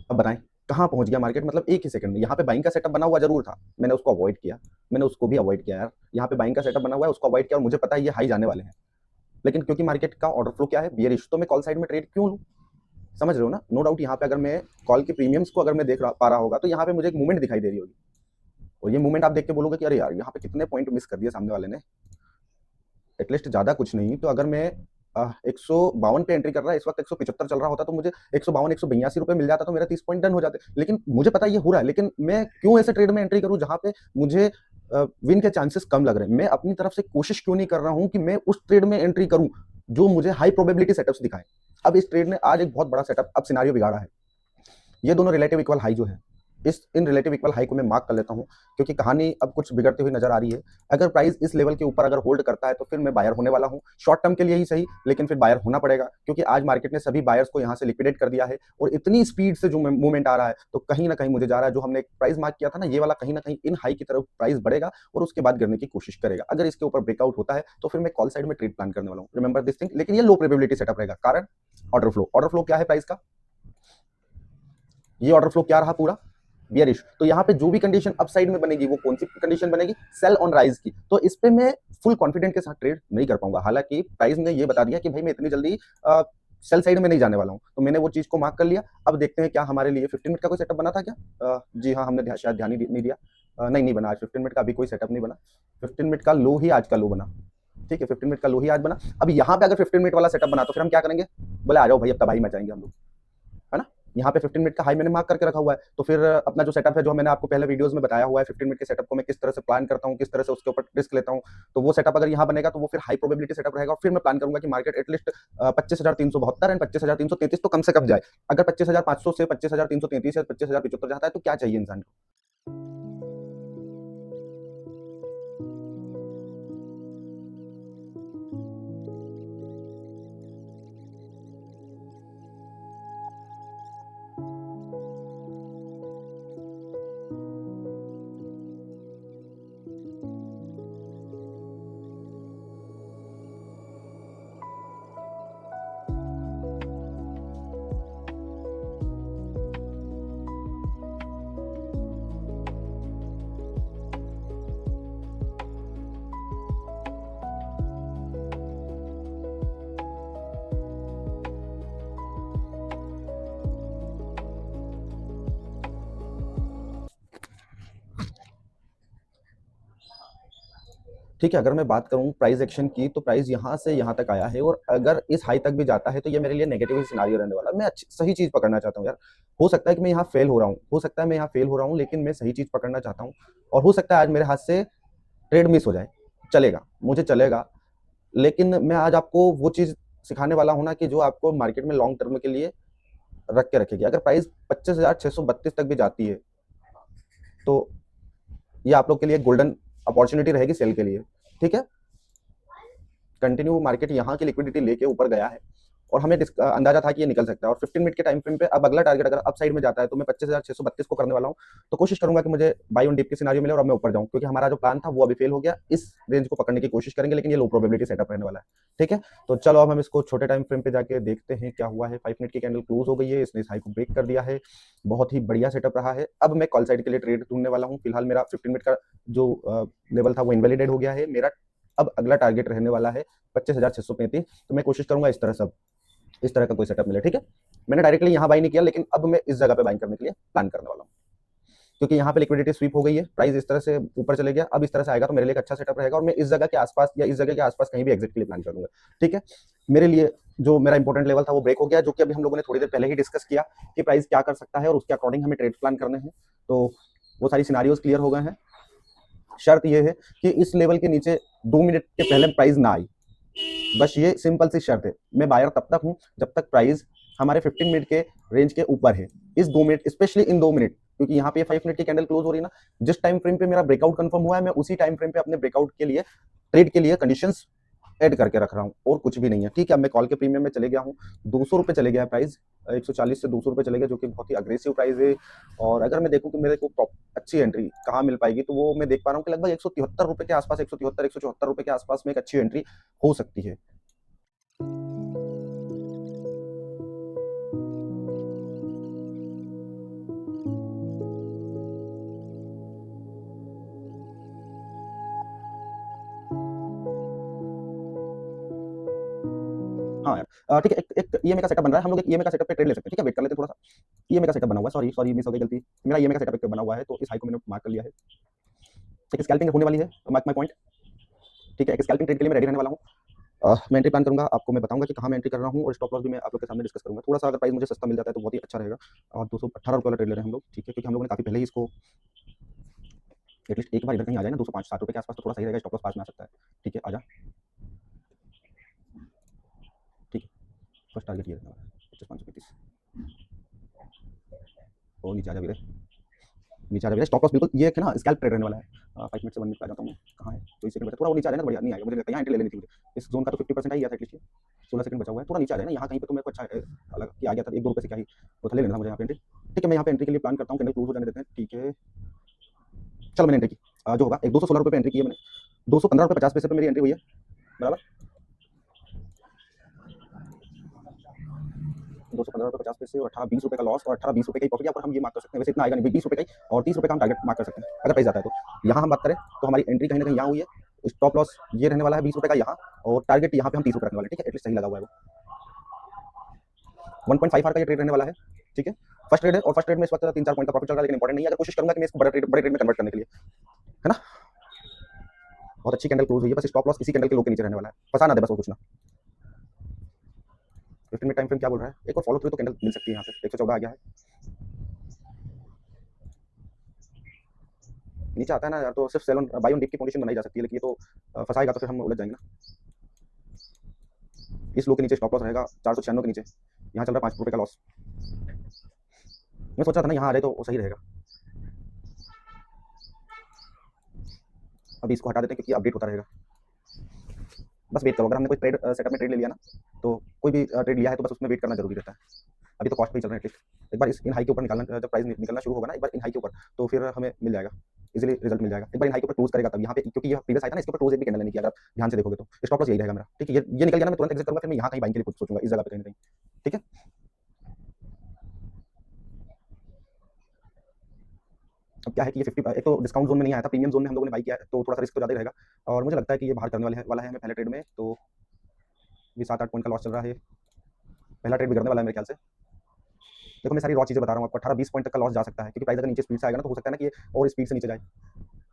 अब बताएं कहाँ पहुंच गया मार्केट, मतलब एक ही सेकंड में। यहाँ पे बाइंग का सेटअप बना हुआ जरूर था, मैंने उसको अवॉइड किया, मैंने उसको भी अवॉइड किया यार। यहाँ पे बाइंग का सेटअप बना हुआ है, उसको अवॉइड किया और मुझे पता है ये हाई जाने वाले हैं, लेकिन क्योंकि मार्केट का ऑर्डर फ्लो क्या है, बियरिश, तो मैं कॉल साइड में ट्रेड क्यों लूं। समझ रहे हो ना? नो डाउट यहाँ पे अगर मैं कॉल के प्रीमियम्स को अगर मैं देख पा रहा होगा तो यहाँ पे मुझे एक मूवमेंट दिखाई दे रही होगी, और ये मूवमेंट आप देख के बोलोगे कि अरे यार यहाँ पे कितने पॉइंट मिस कर दिए सामने वाले ने, एटलीस्ट ज्यादा कुछ नहीं। तो अगर मैं 152 पे एंट्री कर रहा है, इस वक्त 175 चल रहा होता तो मुझे 152 182 रुपए मिल जाता, तो मेरा 30 पॉइंट डन हो जाते। लेकिन मुझे पता ये हो रहा है, लेकिन मैं क्यों ऐसे ट्रेड में एंट्री करूं जहां पे मुझे विन के चांसेस कम लग रहे हैं? मैं अपनी तरफ से कोशिश क्यों नहीं कर रहा हूं कि मैं उस ट्रेड में एंट्री करूं जो मुझे हाई प्रोबेबिलिटी सेटअप्स दिखाए? अब इस ट्रेड ने आज एक बहुत बड़ा सेटअप, अब सिनारियो बिगाड़ा है। ये दोनों रिलेटिव इक्वल हाई जो है, इस इन रिलेटिव इक्वल हाई को मैं मार्क कर लेता हूं, क्योंकि कहानी अब कुछ बिगड़ती हुई नजर आ रही है। अगर प्राइस इस लेवल के ऊपर अगर होल्ड करता है तो फिर मैं बायर होने वाला हूं, शॉर्ट टर्म के लिए ही सही, लेकिन फिर बायर होना पड़ेगा, क्योंकि आज मार्केट ने सभी बायर्स को यहां से लिक्विडेट कर दिया है, और इतनी स्पीड से जो मूवमेंट आ रहा है, तो कहीं ना कहीं मुझे जा रहा है जो हमने प्राइस मार्क किया था ना, ये वाला कहीं ना कहीं इन हाई की तरफ प्राइस बढ़ेगा और उसके बाद गिरने की कोशिश करेगा। अगर इसके ऊपर ब्रेकआउट होता है तो फिर मैं कॉल साइड में ट्रेड प्लान करने वाला हूं, रिमेंबर दिस थिंग। लेकिन ये लो प्रोबेबिलिटी सेटअप रहेगा, कारण ऑर्डर फ्लो क्या है प्राइस का? ये ऑर्डर फ्लो क्या रहा पूरा? बियरिश। तो यहाँ पे जो भी कंडीशन अपसाइड में बनेगी वो कौन सी कंडीशन बनेगी? सेल ऑन राइज की। तो इस पे मैं फुल कॉन्फिडेंट के साथ ट्रेड नहीं कर पाऊंगा, हालांकि प्राइस ने ये बता दिया कि भाई मैं इतनी जल्दी सेल साइड में नहीं जाने वाला हूँ, तो मैंने वो चीज को मार्क कर लिया। अब देखते हैं क्या हमारे लिए 15 मिनट का कोई सेटअप बना था क्या? जी हाँ, हमने शायद ध्यान ही नहीं दिया। नहीं बना, आज 15 मिनट का अभी कोई सेटअप नहीं बना। 15 मिनट का लो ही आज का लो बना। ठीक है, 15 मिनट का लो ही आज बना। अब यहाँ पे अगर 15 मिनट वाला सेटअप बना तो फिर हम क्या करेंगे? बोले आ जाओ भाई, अब तबाही मचाएंगे हम लोग, है ना? यहाँ पे 15 मिनट का हाई मैंने मार्क करके रखा हुआ है, तो फिर अपना जो सेटअप है, जो मैंने आपको पहले वीडियोस में बताया हुआ है, 15 मिनट के सेटअप को मैं किस तरह से प्लान करता हूँ, किस तरह से उसके ऊपर रिस्क लेता हूँ, तो वो सेटअप अगर यहाँ बनेगा तो वो फिर हाई प्रोबेबिलिटी सेटअप रहेगा। और फिर मैं प्लान करूंगा कि मार्केट एटलीस्ट 25,372 एंड 25,333 तो कम से कम जाए। अगर 25,500 से 25,333 या 25,075 जाता है तो क्या चाहिए इंसान को? ठीक है, अगर मैं बात करूँ प्राइस एक्शन की, तो प्राइस यहाँ से यहाँ तक आया है, और अगर इस हाई तक भी जाता है तो ये मेरे लिए नेगेटिव ही सिनारियो रहने वाला है। मैं सही चीज पकड़ना चाहता हूँ यार। हो सकता है कि मैं यहाँ फेल हो रहा हूँ, हो सकता है मैं यहाँ फेल हो रहा हूँ, लेकिन मैं सही चीज पकड़ना चाहता हूँ, और हो सकता है आज मेरे हाथ से ट्रेड मिस हो जाए, चलेगा, मुझे चलेगा। लेकिन मैं आज आपको वो चीज सिखाने वाला हूँ ना, कि जो आपको मार्केट में लॉन्ग टर्म के लिए रख के रखेगी। अगर प्राइस 25,632 तक भी जाती है तो ये आप लोग के लिए गोल्डन अपॉर्चुनिटी रहेगी सेल के लिए। ठीक है, कंटिन्यू मार्केट यहाँ की लिक्विडिटी लेके ऊपर गया है, और हमें अंदाजा था कि ये निकल सकता है। और 15 मिनट के टाइम फ्रेम पे अब अगला टारगेट अगर अप साइड में जाता है तो मैं 25,632 को करने वाला हूँ। तो कोशिश करूंगा कि मुझे बाई ऑन डिप की सिनारियो मिले और अब मैं ऊपर जाऊं, क्योंकि हमारा जो प्लान था वो अभी फेल हो गया। इस रेंज को पकड़ने की कोशिश करेंगे, लेकिन ये लो प्रोबेबिलिटी सेटअप रहने वाला है। ठीक है, तो चलो अब हम इसको छोटे टाइम फ्रेम पे जाके देखते हैं क्या हुआ है। 5 मिनट की कैंडल क्लोज हो गई है, इसने इस हाई को ब्रेक कर दिया है, बहुत ही बढ़िया सेटअप रहा है। अब मैं कॉल साइड के लिए ट्रेड ढूंढने वाला हूँ। फिलहाल मेरा 15 मिनट का जो लेवल था वो इनवैलिडेट हो गया है। मेरा अब अगला टारगेट रहने वाला है 25,635। तो मैं कोशिश करूंगा इस तरह का कोई सेटअप मिले। ठीक है, मैंने डायरेक्टली यहाँ बाई नहीं किया, लेकिन अब मैं इस जगह पे बाइंग करने के लिए प्लान करने वाला हूँ, क्योंकि यहाँ पे लिक्विडिटी स्वीप हो गई है, प्राइस इस तरह से ऊपर चले गया। अब इस तरह से आएगा तो मेरे लिए एक अच्छा सेटअप रहेगा, और मैं इस जगह के आसपास या इस जगह के आसपास कहीं भी एग्जिट के लिए प्लान करूंगा। ठीक है, मेरे लिए जो मेरा इंपॉर्टेंट लेवल था वो ब्रेक हो गया, जो कि अभी हम लोगों ने थोड़ी देर पहले ही डिस्कस किया कि प्राइस क्या कर सकता है और उसके अकॉर्डिंग हमें ट्रेड प्लान करने हैं। तो वो सारी सिनारियोज क्लियर हो गए हैं। शर्त यह है कि इस लेवल के नीचे 2 मिनट के पहले प्राइस ना आई, बस ये सिंपल सी शर्त है। मैं बायर तब तक हूं जब तक प्राइस हमारे 15 मिनट के रेंज के ऊपर है। इस 2 मिनट, स्पेशली इन 2 मिनट, क्योंकि यहाँ पे 5 मिनट की कैंडल क्लोज हो रही है ना, जिस टाइम फ्रेम पे मेरा ब्रेकआउट कंफर्म हुआ है, मैं उसी टाइम फ्रेम पे अपने ब्रेकआउट के लिए ट्रेड के लिए कंडीशंस ऐड करके रख रहा हूँ, और कुछ भी नहीं है। ठीक है, अब मैं कॉल के प्रीमियम में चले गया हूँ। 200 रुपये चले गया है प्राइस, 140 से 200 रुपये चले गए, जो कि बहुत ही अग्रेसिव प्राइस है। और अगर मैं देखूँ कि मेरे को अच्छी एंट्री कहाँ मिल पाएगी, तो वो मैं देख पा रहा हूँ कि लगभग 173 रुपये के आसपास, 173 174 रुपये के आसपास में एक अच्छी एंट्री हो सकती है। हाँ यार, ठीक है, एक ईएमआई का सेटअप बन रहा है, हम लोग एक ईएमआई का सेटअप पे ट्रेड ले सकते हैं। ठीक है, वेट कर लेते हैं थोड़ा सा। ईएमआई का सेटअप बना हुआ है, सॉरी सॉरी मिस हो गई गलती, मेरा ईएमआई का सेटअप एक बना हुआ है, तो इस हाई को मैंने मार्क कर लिया है। एक स्कैल्पिंग होने वाली है, मार्क माय पॉइंट। ठीक है, एक स्कैल्पिंग ट्रेड के लिए मैं रेडी रहने वाला हूँ। मैं एंट्री प्लान करूंगा, आपको मैं बताऊंगा कि कहाँ मैं एंट्री कर रहा हूँ, और स्टॉप लॉस भी मैं आप लोग के सामने डिस्कस करूंगा। थोड़ा सा अगर प्राइस मुझे सस्ता मिल जाता है तो बहुत ही अच्छा रहेगा। और 218 रुपये वाला ट्रेड ले रहे हैं हम लोग, ठीक है, क्योंकि हम लोगों ने काफी पहले ही इसको एटलीस्ट एक बार इधर कहीं आ जाए ना 205-7 रुपये के आसपास, तो थोड़ा सही रहेगा, स्टॉप लॉस पास में आ सकता है। ठीक है, आजा। ठीक है, फर्स्ट टारगेट ये रहने वाला है 25,535। और नीचे आ जा वीरे, नीचे आ जा वीरे। स्टॉप लॉस बिल्कुल ये है ना, स्कैल्प ट्रेड रहने वाला है। 5 मिनट से 1 मिनट पे आ जाता हूँ मैं, कहाँ है तो इस सेकंड बचा, थोड़ा वो नीचे आ जाए ना, बढ़िया नहीं आएगा, मुझे लगता है यहाँ एंट्री ले लेनी थी मुझे। इस जोन का तो 50% ही गया था एटलीस्ट, 16 सेकंड बचा हुआ है, थोड़ा नीचे आ जाए ना यहाँ कहीं पे, तो मेरे को अच्छा अलग कि आ गया था 1-2 रुपये से क्या ही, वो ले लेना था मुझे यहाँ पे एंट्री। ठीक है, मैं यहाँ पे एंट्री के लिए प्लान करता हूँ, कैंडल क्लोज हो जाने देते हैं। ठीक है, चलो मैंने एंट्री की, जो होगा एक 216 रुपये पे एंट्री की है मैंने, 215 रुपये 50 पैसे पे मेरी एंट्री हुई है, बराबर। 215 रुपये 50 पैसे और 18-20 रुपये का लॉस, और 18-20 रुपये का ही प्रॉफिट, या पर हम ये मार्क कर सकते हैं, वैसे इतना आएगा नहीं, 20 रुपये का ही, और 30 रुपये का हम टारगेट मार्क कर सकते हैं अगर प्राइस जाता है तो। यहाँ हम बात करें तो हमारी एंट्री कहीं ना कहीं यहाँ हुई है, स्टॉप लॉस ये रहने वाला है 20 रुपये का यहाँ, और टारगेट यहाँ पे हम 30 रुपये रखने वाले हैं। ठीक है, एटलीस्ट सही लगा हुआ है वो। 1.5 आवर का ये ट्रेड रहने वाला है। ठीक है, फर्स्ट ट्रेड है, और फर्स्ट ट्रेड में इस वक्त 3-4 पॉइंट का प्रॉफिट चल रहा है, लेकिन इंपॉर्टेंट नहीं है। अगर कोशिश करूंगा कि मैं इसको बड़े ट्रेड में कन्वर्ट करने के लिए, है ना। बहुत अच्छी कैंडल क्लोज हुई है, बस स्टॉप लॉस इसी कैंडल के लो के नीचे रहने वाला है, फंसा ना दे बस, वो कुछ ना। 15 मिनट टाइम फ्रेम क्या बोल रहा है, एक और फॉलो थ्रू तो कैंडल मिल सकती है यहाँ पे। 114 आ गया है, नीचे आता है ना यार, तो सिर्फ sell on buy on dip की पोजीशन बनाई जा सकती है, लेकिन ये तो फंसाएगा तो फिर हम उलझ जाएंगे ना। इस लो के नीचे स्टॉप लॉस रहेगा 496 के नीचे, यहाँ चल रहा है 5 रुपये का लॉस। मैं सोच रहा था ना यहाँ आ जाए तो सही रहेगा, अभी इसको हटा देते हैं क्योंकि अपडेट होता रहेगा। बस वेट करो, अगर हमने कोई ट्रेड सेटअप में ट्रेड ले लिया ना, तो कोई भी ट्रेड लिया है तो बस उसमें वेट करना जरूरी रहता है। अभी तो कॉस्ट पे ही चल रहा है एटलीस्ट, एक बार इस इन हाई के ऊपर निकालना, जब प्राइस निकलना शुरू होगा ना, एक बार इन हाई के ऊपर, तो फिर हमें मिल जाएगा इजीली, रिजल्ट मिल जाएगा। एक बार इन हाई के ऊपर क्लोज करेगा तब यहाँ पे, क्योंकि ये प्रीवियस आया था ना, इसके ऊपर क्लोज एक भी कैंडल नहीं किया, अगर ध्यान से देखोगे तो स्टॉप लॉस यही रहेगा मेरा। ठीक है, ये निकल गया ना, मैं तुरंत एग्जिट करूंगा, फिर मैं यहाँ कहीं बाइंग के लिए सोचूंगा इस जगह पे कहीं ना कहीं। ठीक है, अब क्या है कि ये 50 एक तो डिस्काउंट जोन में नहीं आया था, प्रीमियम जोन में हम लोगों ने बाई किया है, तो थोड़ा सा रिस्क तो ज़्यादा ही रहेगा, और मुझे लगता है कि ये बाहर करने वाला है हमें पहले ट्रेड में, तो भी 7-8 पॉइंट का लॉस चल रहा है, पहला ट्रेड बिगड़ने वाला है मेरे ख्याल से। देखो मैं सारी रॉ चीज़ें बता रहा हूँ आपको, 18-20 पॉइंट तक का लॉस जा सकता है, क्योंकि प्राइस अगर नीचे स्पीड से आएगा ना, तो हो सकता है ना कि ये और स्पीड से नीचे जाए।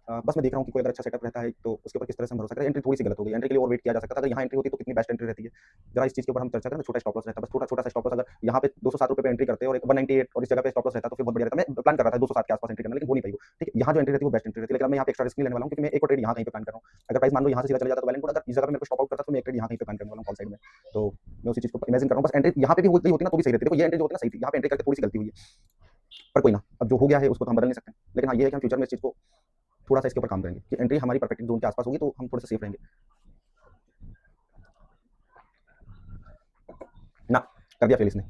बस मैं देख रहा हूँ कि कोई अगर अच्छा सेटअप रहता है तो उसके ऊपर किस तरह से हम भरोसा करें। एंट्री थोड़ी सी गलत हो गई, एंट्री के लिए और वेट किया जा सकता था, अगर यहाँ एंट्री होती तो कितनी बेस्ट एंट्री रहती है, जरा इस चीज़ के ऊपर हम चर्चा करें। छोटा स्टॉप लॉस रहता, बस छोटा सा स्टॉप लॉस, अगर यहाँ पे 207 रुपये पे एंट्री करते हैं और 198 और इस जगह पे स्टॉप लॉस रहता तो फिर बहुत बढ़िया रहता। मैं प्लान कर रहा था 207 के आसपास एंट्री करना, लेकिन हो नहीं पाई वो। ठीक है, यहाँ जो एंट्री रहती है वो बेस्ट एंट्री रहती है, लेकिन मैं यहाँ पे एक्स्ट्रा रिस्क नहीं लेने वाला हूँ, क्योंकि मैं एक और ट्रेड यहाँ कहीं पे प्लान कर रहा हूँ। अगर प्राइस मान लो यहाँ से सीधा चला जाता तो वैलेंट, अगर इस जगह पे मेरे को स्टॉप आउट करता तो मैं एक ट्रेड यहाँ कहीं पे प्लान करने वाला हूँ कॉल साइड में। तो मैं उसी चीज़ को इमेजिन कर रहा हूँ, बस एंट्री यहाँ पे भी होती ना तो भी सही रहती है। देखो ये एंट्री जो होती है ना सही थी, यहाँ पे एंट्री करके थोड़ी सी गलती हुई है, पर कोई ना, अब जो हो गया है उसको तो हम बदल नहीं सकते, लेकिन हाँ ये है कि हम फ्यूचर में इस चीज़ को थोड़ा सा इसके ऊपर काम करेंगे कि एंट्री हमारी परफेक्ट जोन के आसपास होगी तो हम थोड़े से सेफ रहेंगे ना। कर दिया फेल इसने,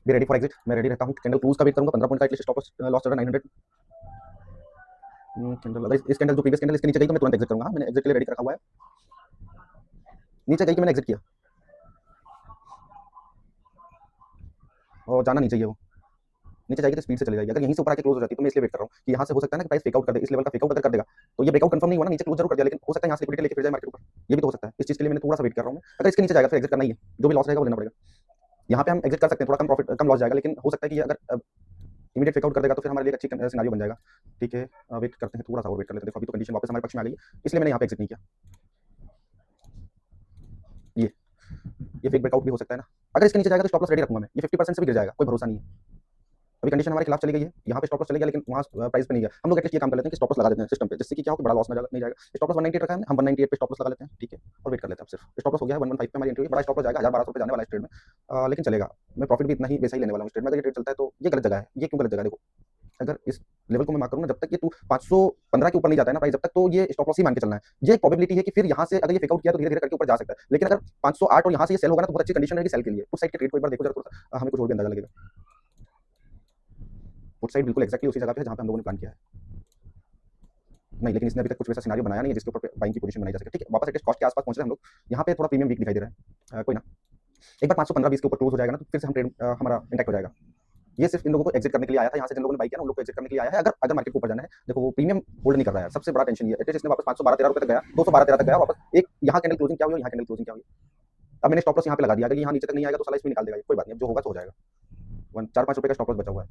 बी रेडी फॉर एग्जिट, मैं रेडी रहता हूँ। कैंडल क्लोज का वेट करूंगा, 15 पॉइंट का एटलीस्ट स्टॉप लॉस चल रहा है 900। कैंडल अगर इस कैंडल जो प्रीवियस कैंडल इसके नीचे गई तो मैं तुरंत एग्जिट करूंगा। मैंने एग्जिट के लिए रेडी रखा हुआ है, नीचे गई कि मैंने एग्जिट किया, और जाना नहीं चाहिए वो, नीचे जाएगी तो स्पीड से चली जाएगी। अगर यहीं से ऊपर आके क्लोज हो जाती है तो मैं इसलिए वेट कर रहा हूँ कि यहाँ से हो सकता है ना कि प्राइस फेक आउट कर दे, इस लेवल का फेक आउट अगर कर देगा तो ये ब्रेकआउट कंफर्म नहीं हुआ ना, नीचे क्लोज जरूर कर दिया, लेकिन हो सकता है यहाँ से लिक्विडिटी लेके फिर जाए मार्केट ऊपर, ये भी तो हो सकता है। इस चीज़ के लिए मैंने थोड़ा सा वेट कर रहा हूँ। अगर इसके नीचे जाएगा फिर एग्जिट करना ही है, जो भी लॉस रहेगा वो लेना पड़ेगा। यहाँ पे हम एग्जिट कर सकते हैं, थोड़ा कम प्रॉफिट कम लॉस जाएगा, लेकिन हो सकता है कि अगर इमीडिएट फेक आउट कर देगा तो फिर हमारे लिए अच्छी सिनेरियो बन जाएगा। ठीक है, वेट करते हैं, थोड़ा सा और वेट कर लेते हैं। देखो अभी तो कंडीशन वापस हमारे पक्ष में आ गई, इसलिए मैंने यहाँ पे एग्जिट नहीं किया। ये फेक ब्रेकआउट भी हो सकता है ना, अगर इसके नीचे जाएगा तो स्टॉप लॉस रेडी रखूंगा मैं, ये 50% से भी गिर जाएगा, कोई भरोसा नहीं है। अभी कंडीशन हमारे खिलाफ चली गई है, यहाँ पे स्टॉप लॉस चले गया, लेकिन वहाँ प्राइस पे नहीं गया। हम लोग एटलीस्ट ये काम कर लेते हैं कि स्टॉप लॉस लगा देते हैं सिस्टम पे, जिससे कि क्या हो कि बड़ा लॉस नहीं जाएगा। स्टॉप लॉस 198 रखा है, हम 198 पे स्टॉप लॉस लगा लेते हैं। ठीक है, और वेट कर लेते हैं। अब सिर्फ स्टॉप लॉस हो गया है 115 पे हमारी एंट्री हुई, बड़ा स्टॉप लॉस जाएगा 1200 रुपये जाने वाला है इस ट्रेड में, लेकिन चलेगा। मैं प्रॉफिट भी इतना ही वैसा ही लेने वाला हूँ इस ट्रेड में। अगर ये ट्रेड चलता है तो ये गलत जगह है, ये क्यों गलत जगह है देखो, अगर इस लेवल को मैं मार्क करूँ ना, जब तक ये 515 के ऊपर नहीं जाता है ना प्राइस, जब तक तो ये स्टॉप लॉस ही मान के चलना है। ये एक प्रोबेबिलिटी है कि फिर यहाँ से अगर ये फेक आउट किया तो धीरे धीरे करके ऊपर जा सकता है, लेकिन अगर 508 और यहाँ से ये सेल होगा ना तो बहुत अच्छी कंडीशन रहेगी सेल के लिए। उस साइड के ट्रेड को एक बार देखो जरा, थोड़ा सा हमें कुछ और भी अंदाजा लगेगा। उस साइड बिल्कुल एक्जैक्टली उसी जगह पे है जहाँ पे हम लोगों ने प्लान किया है। नहीं, लेकिन इसने अभी तक कुछ वैसा सिनेरियो बनाया नहीं है जिसके ऊपर बाइंग की पोजीशन बनाई जा सके। ठीक है, वापस एटलीस्ट कॉस्ट के आसपास पहुंच रहे हैं हम लोग, यहाँ पे थोड़ा प्रीमियम वीक दिखाई दे रहा है, कोई ना। एक बार 515-20 के ऊपर क्लोज हो जाएगा ना तो फिर से हम ट्रेड हमारा इंटैक्ट हो जाएगा। ये सिर्फ इन लोगों को एग्जिट करने के लिए आया था, यहाँ से जिन लोगों ने बाई किया ना उन लोगों को एग्जिट करने के लिए आया है। अगर मार्केट को ऊपर जाना है, देखो वो प्रीमियम होल्ड नहीं कर रहा है, सबसे बड़ा टेंशन ये है। एटलीस्ट इसने वापस 512-13 रुपये तक गया, 212-13 तक गया वापस, एक यहाँ कैंडल क्लोजिंग क्या हुई, यहाँ कैंडल क्लोजिंग क्या हुई, अब मैंने स्टॉप लॉस यहाँ पे लगा दिया, अगर यहाँ नीचे तक नहीं आएगा तो साला इसमें निकाल देगा, कोई बात नहीं, अब जो होगा तो हो जाएगा। 4-5 रुपए का स्टॉप लॉस बचा हुआ है।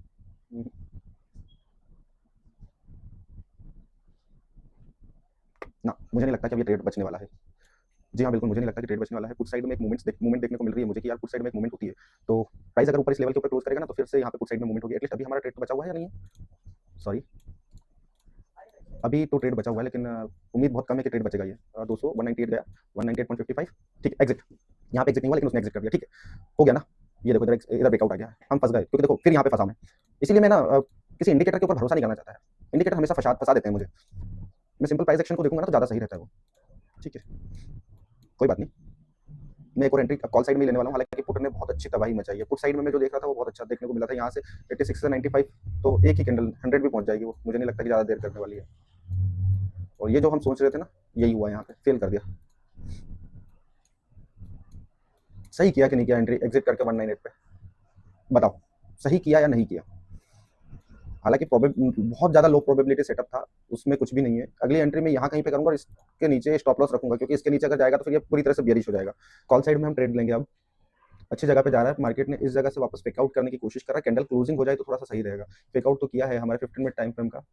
ना मुझे नहीं लगता कि अब ये ट्रेड बचने वाला है। जी हाँ, बिल्कुल मुझे नहीं लगता कि ट्रेड बचने वाला है। पुट साइड में एक मूवमेंट देखने को मिल रही है मुझे कि यार पुट साइड में एक मूवमेंट होती है, तो प्राइस अगर ऊपर इस लेवल के ऊपर क्लोज करेगा ना तो फिर से यहाँ पे पुट साइड में मूवमेंट होगी। एटलीस्ट अभी हमारा ट्रेड तो बचा हुआ है या नहीं है? सॉरी, अभी तो ट्रेड बचा हुआ है, लेकिन उम्मीद बहुत कम है कि ट्रेड बचेगा ये। 200 198 गया, 198.55, ठीक है, एग्जिट। यहाँ पे एग्जिट नहीं हुआ लेकिन उसने एग्जिट कर दिया, ठीक है, हो गया ना। ये देखो इधर इधर ब्रेकआउट आ गया, हम फंस गए, क्योंकि देखो फिर यहाँ पे फंसा मैं। इसीलिए मैं ना किसी इंडिकेटर के ऊपर भरोसा नहीं करना चाहता है। इंडिकेटर हमेशा फंसा देते हैं मुझे। मैं सिंपल प्राइस एक्शन को देखूंगा ना तो ज़्यादा सही रहता है वो, ठीक है, कोई बात नहीं। मैं एक और एंट्री कॉल साइड में लेने वाला हूँ, हालांकि पुट ने बहुत अच्छी तबाही मचाई है। पुट साइड में मैं जो देख रहा था वो बहुत अच्छा देखने को मिला था, यहाँ से 86 से 95, तो एक ही कैंडल 100 भी पहुंच जाएगी वो, मुझे नहीं लगता कि ज़्यादा देर करने वाली है। और ये जो हम सोच रहे थे ना, यही हुआ, यहाँ पे फेल कर दिया। सही किया कि नहीं किया एंट्री एग्जिट करके 198 पे? बताओ, सही किया या नहीं किया? हालांकि बहुत ज़्यादा लो प्रोबेबिलिटी सेटअप था, उसमें कुछ भी नहीं है। अगली एंट्री में यहाँ कहीं पे करूँगा और इसके नीचे स्टॉप लॉस रखूंगा, क्योंकि इसके नीचे अगर जाएगा तो फिर ये पूरी तरह से बेरिश हो जाएगा। कॉल साइड में हम ट्रेड लेंगे। अब अच्छी जगह पे जा रहा है मार्केट ने, इस जगह से वापस फेकआउट करने की कोशिश कर रहा है, कैंडल क्लोजिंग हो जाए तो थोड़ा सा सही रहेगा। फेकआउट तो किया है हमारे 15 मिनट टाइम फ्रेम का।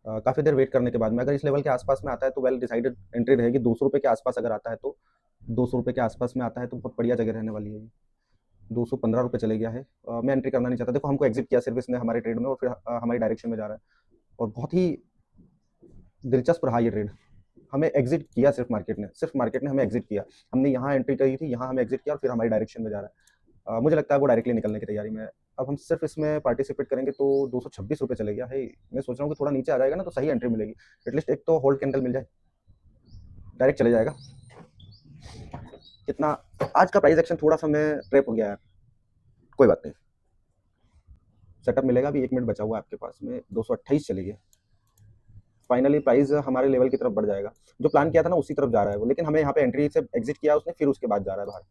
काफ़ी देर वेट करने के बाद में अगर इस लेवल के आसपास में आता है तो वेल डिसाइडेड एंट्री रहेगी। 200 रुपये के आसपास अगर आता है तो, 200 रुपये के आसपास में आता है तो बहुत बढ़िया जगह रहने वाली है ये। 215 रुपये चले गया है। मैं एंट्री करना नहीं चाहता। देखो हमको एग्जिट किया सिर्फ इसने हमारे ट्रेड में, और फिर हमारी डायरेक्शन में जा रहा है, और बहुत ही दिलचस्प रहा ये ट्रेड। हमें एग्जिट किया सिर्फ मार्केट ने हमें एग्जिट किया। हमने यहाँ एंट्री करी थी, यहाँ हमें एग्जिट किया और फिर हमारी डायरेक्शन में जा रहा है। मुझे लगता है वो डायरेक्टली निकलने की तैयारी में है। अब हम सिर्फ इसमें पार्टिसिपेट करेंगे तो 226 रुपये चले गया है। मैं सोच रहा हूँ कि थोड़ा नीचे आ जाएगा ना तो सही एंट्री मिलेगी, एटलीस्ट एक तो होल्ड कैंडल मिल जाए, डायरेक्ट चले जाएगा। कितना आज का प्राइस एक्शन, थोड़ा सा मैं ट्रैप हो गया यार, कोई बात नहीं, सेटअप मिलेगा। अभी 1 मिनट बचा हुआ है आपके पास में, 228 चली गई। फाइनली प्राइस हमारे लेवल की तरफ बढ़ जाएगा, जो प्लान किया था ना उसी तरफ जा रहा है वो, लेकिन हमें यहाँ पे एंट्री से एग्जिट किया उसने, फिर उसके बाद जा रहा है बाहर।